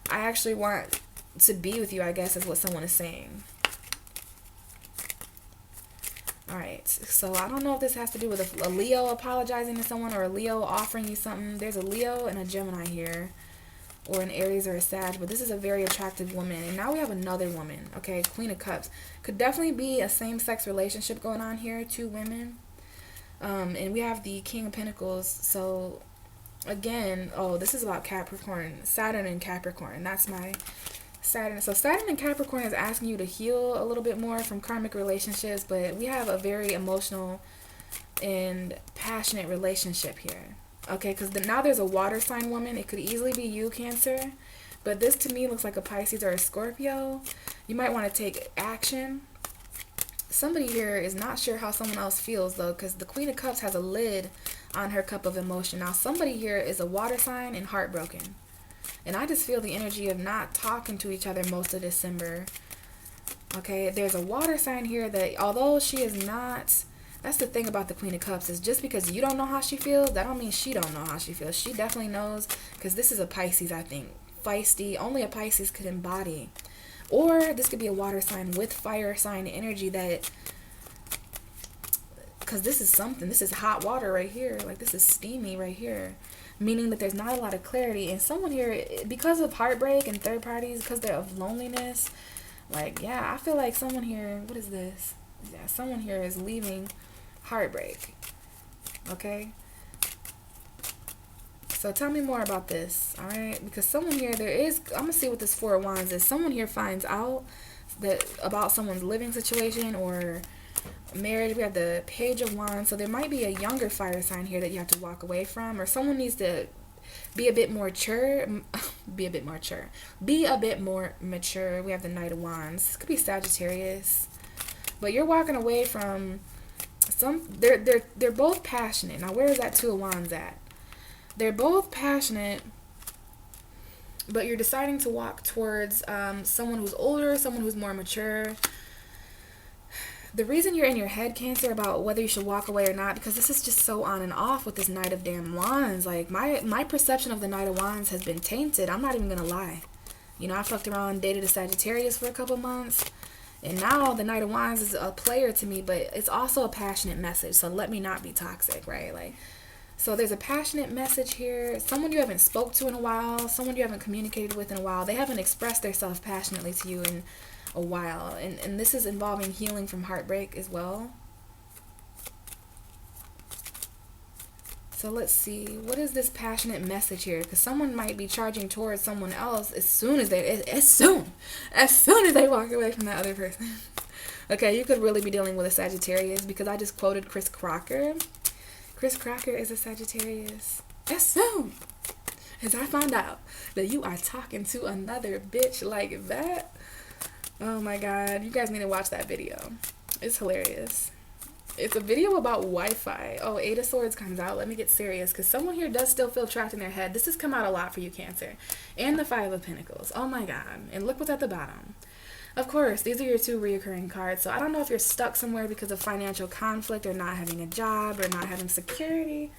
I actually want to be with you, I guess, is what someone is saying. Alright, so I don't know if this has to do with a Leo apologizing to someone or a Leo offering you something. There's a Leo and a Gemini here, or an Aries or a Sag, but this is a very attractive woman. And now we have another woman, okay, Queen of Cups. Could definitely be a same-sex relationship going on here, two women. And we have the King of Pentacles, so again, oh, this is about Capricorn, Saturn and Capricorn. That's my Saturn. So Saturn and Capricorn is asking you to heal a little bit more from karmic relationships, but we have a very emotional and passionate relationship here. Okay, because now there's a water sign woman. It could easily be you, Cancer. But this to me looks like a Pisces or a Scorpio. You might want to take action. Somebody here is not sure how someone else feels, though, because the Queen of Cups has a lid on her cup of emotion. Now, somebody here is a water sign and heartbroken. And I just feel the energy of not talking to each other most of December. Okay, there's a water sign here that, although she is not... That's the thing about the Queen of Cups, is just because you don't know how she feels, that don't mean she don't know how she feels. She definitely knows, because this is a Pisces, I think. Feisty. Only a Pisces could embody. Or this could be a water sign with fire sign energy that... Because this is something. This is hot water right here. Like, this is steamy right here. Meaning that there's not a lot of clarity. And someone here, because of heartbreak and third parties, because they're of loneliness, like, yeah, I feel like someone here... What is this? Yeah, someone here is leaving... heartbreak. Okay, so tell me more about this. All right, because someone here, I'm gonna see what this Four of Wands is. Someone here finds out that about someone's living situation or marriage. We have the Page of Wands, so there might be a younger fire sign here that you have to walk away from, or someone needs to be a bit more mature. Be a bit more mature. We have the Knight of Wands. This could be Sagittarius, but you're walking away from they're both passionate. Now, where is that Two of Wands at? They're both passionate, but you're deciding to walk towards someone who's older, someone who's more mature. The reason you're in your head, Cancer, about whether you should walk away or not, because this is just so on and off with this Knight of damn Wands. Like, my perception of the Knight of Wands has been tainted. I'm not even gonna lie. You know, I fucked around, dated a Sagittarius for a couple months. And now the Knight of Wands is a player to me, but it's also a passionate message. So let me not be toxic, right? Like, so there's a passionate message here. Someone you haven't spoke to in a while, someone you haven't communicated with in a while. They haven't expressed themselves passionately to you in a while. And this is involving healing from heartbreak as well. So let's see, what is this passionate message here? Because someone might be charging towards someone else as soon as they walk away from that other person. Okay, you could really be dealing with a Sagittarius, because I just quoted Chris Crocker. Chris Crocker is a Sagittarius. As soon as I find out that you are talking to another bitch like that, oh my god, you guys need to watch that video. It's hilarious. It's a video about Wi-Fi. Oh, Eight of Swords comes out. Let me get serious, because someone here does still feel trapped in their head. This has come out a lot for you, Cancer. And the Five of Pentacles. Oh my god. And look what's at the bottom. Of course, these are your two reoccurring cards. So I don't know if you're stuck somewhere because of financial conflict or not having a job or not having security.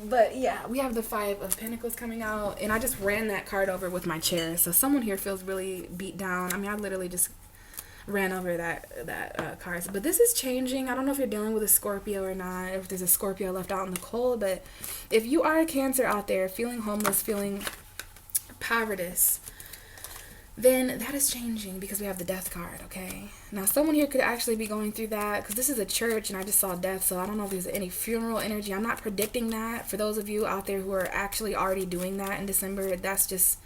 But yeah, we have the Five of Pentacles coming out. And I just ran that card over with my chair. So someone here feels really beat down. I mean, I literally just ran over that cards. But this is changing. I don't know if you're dealing with a Scorpio or not, if there's a Scorpio left out in the cold, but if you are a Cancer out there feeling homeless, feeling povertous, then that is changing, because we have the Death card. Okay, now someone here could actually be going through that, because this is a church and I just saw death, so I don't know if there's any funeral energy. I'm not predicting that. For those of you out there who are actually already doing that in December, that's just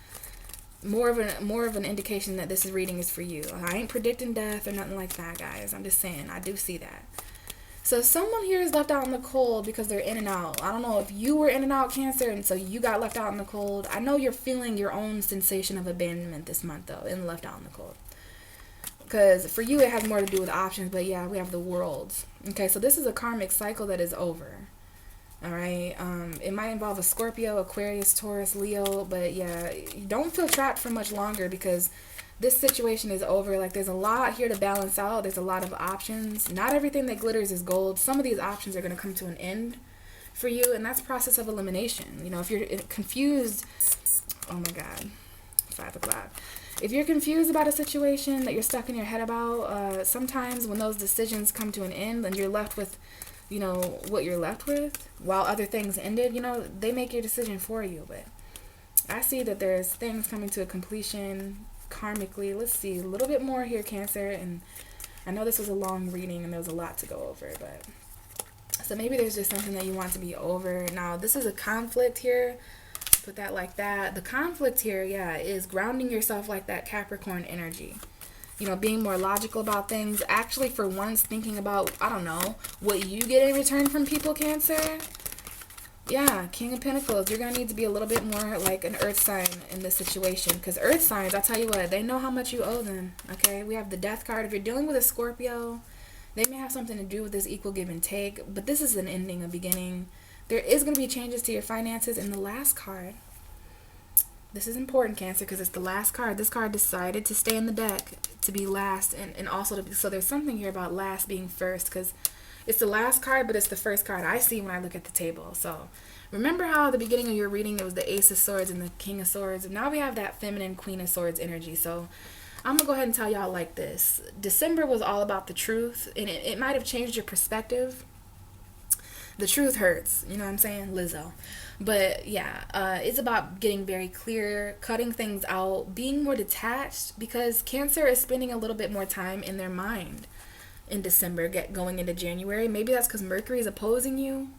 more of an indication that this reading is for you. I ain't predicting death or nothing like that, guys. I'm just saying I do see that. So someone here is left out in the cold because they're in and out. I don't know if you were in and out, Cancer, and so you got left out in the cold. I know you're feeling your own sensation of abandonment this month, though, and left out in the cold. Because for you, it has more to do with options, but yeah, we have the worlds. Okay, so this is a karmic cycle that is over. All right, it might involve a Scorpio, Aquarius, Taurus, Leo, but yeah, don't feel trapped for much longer because this situation is over. Like, there's a lot here to balance out. There's a lot of options. Not everything that glitters is gold. Some of these options are going to come to an end for you, and that's process of elimination. You know, if you're confused, oh my God, 5 o'clock. If you're confused about a situation that you're stuck in your head about, sometimes when those decisions come to an end and you're left with, you know, what you're left with while other things ended, you know, they make your decision for you. But I see that there's things coming to a completion karmically. Let's see a little bit more here, Cancer. And I know this was a long reading and there was a lot to go over, but so maybe there's just something that you want to be over. Now, this is a conflict here. Put that like that. The conflict here, yeah, is grounding yourself like that Capricorn energy. You know, being more logical about things. Actually, for once, thinking about, I don't know, what you get in return from people, Cancer. Yeah, King of Pentacles. You're going to need to be a little bit more like an earth sign in this situation. Because earth signs, I'll tell you what, they know how much you owe them. Okay, we have the death card. If you're dealing with a Scorpio, they may have something to do with this equal give and take. But this is an ending, a beginning. There is going to be changes to your finances. In the last card, this is important, Cancer, because it's the last card. This card decided to stay in the deck to be last, and also to be, so there's something here about last being first, because it's the last card, but it's the first card I see when I look at the table. So remember how at the beginning of your reading there was the Ace of Swords and the King of Swords, and now we have that feminine Queen of Swords energy. So I'm gonna go ahead and tell y'all like this. December was all about the truth, and it might have changed your perspective. The truth hurts, you know what I'm saying, Lizzo. But yeah, it's about getting very clear, cutting things out, being more detached, because Cancer is spending a little bit more time in their mind in December, going into January. Maybe that's because Mercury is opposing you.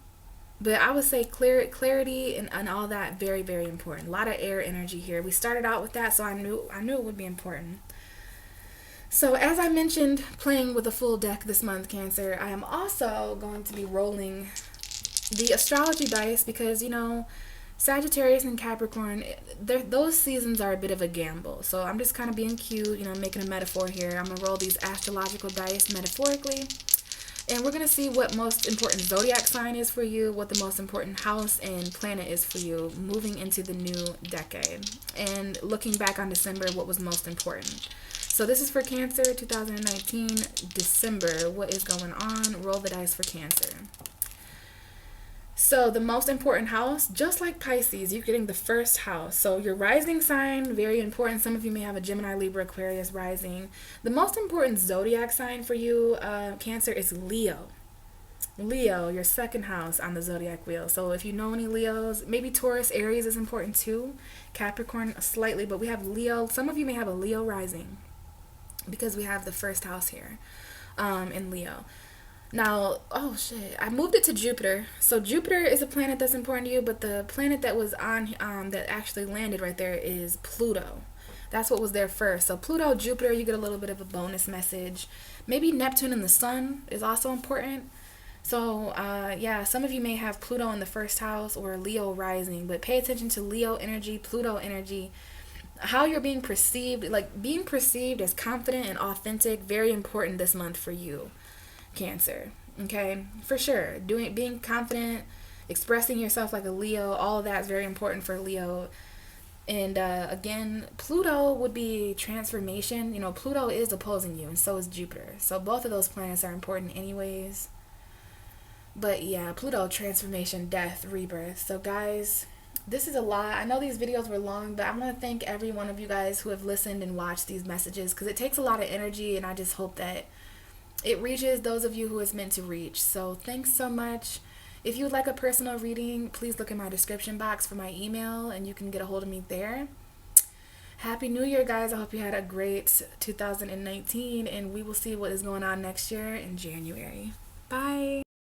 But I would say clarity and all that, very, very important. A lot of air energy here. We started out with that, so I knew it would be important. So as I mentioned, playing with a full deck this month, Cancer, I am also going to be rolling the astrology dice because, you know, Sagittarius and Capricorn, those seasons are a bit of a gamble. So I'm just kind of being cute, you know, making a metaphor here. I'm going to roll these astrological dice metaphorically. And we're going to see what most important zodiac sign is for you, what the most important house and planet is for you moving into the new decade. And looking back on December, what was most important. So this is for Cancer, 2019, December. What is going on? Roll the dice for Cancer. So the most important house, just like Pisces, you're getting the first house. So your rising sign, very important. Some of you may have a Gemini, Libra, Aquarius rising. The most important zodiac sign for you, Cancer, is Leo. Leo, your second house on the zodiac wheel. So if you know any Leos, maybe Taurus, Aries is important too. Capricorn slightly, but we have Leo. Some of you may have a Leo rising because we have the first house here in Leo. Now, oh shit, I moved it to Jupiter. So Jupiter is a planet that's important to you, but the planet that was on, that actually landed right there is Pluto. That's what was there first. So Pluto, Jupiter, you get a little bit of a bonus message. Maybe Neptune and the Sun is also important. So, yeah, some of you may have Pluto in the first house or Leo rising, but pay attention to Leo energy, Pluto energy, how you're being perceived, like being perceived as confident and authentic, very important this month for you, Cancer. Okay, for sure. Being confident, expressing yourself like a Leo, all of that is very important for Leo. And again, Pluto would be transformation. You know, Pluto is opposing you, and so is Jupiter. So both of those planets are important anyways. But yeah, Pluto, transformation, death, rebirth. So guys, this is a lot. I know these videos were long, but I want to thank every one of you guys who have listened and watched these messages, because it takes a lot of energy, and I just hope that it reaches those of you who it's meant to reach. So thanks so much. If you would like a personal reading, please look in my description box for my email, and you can get a hold of me there. Happy New Year, guys. I hope you had a great 2019, and we will see what is going on next year in January. Bye.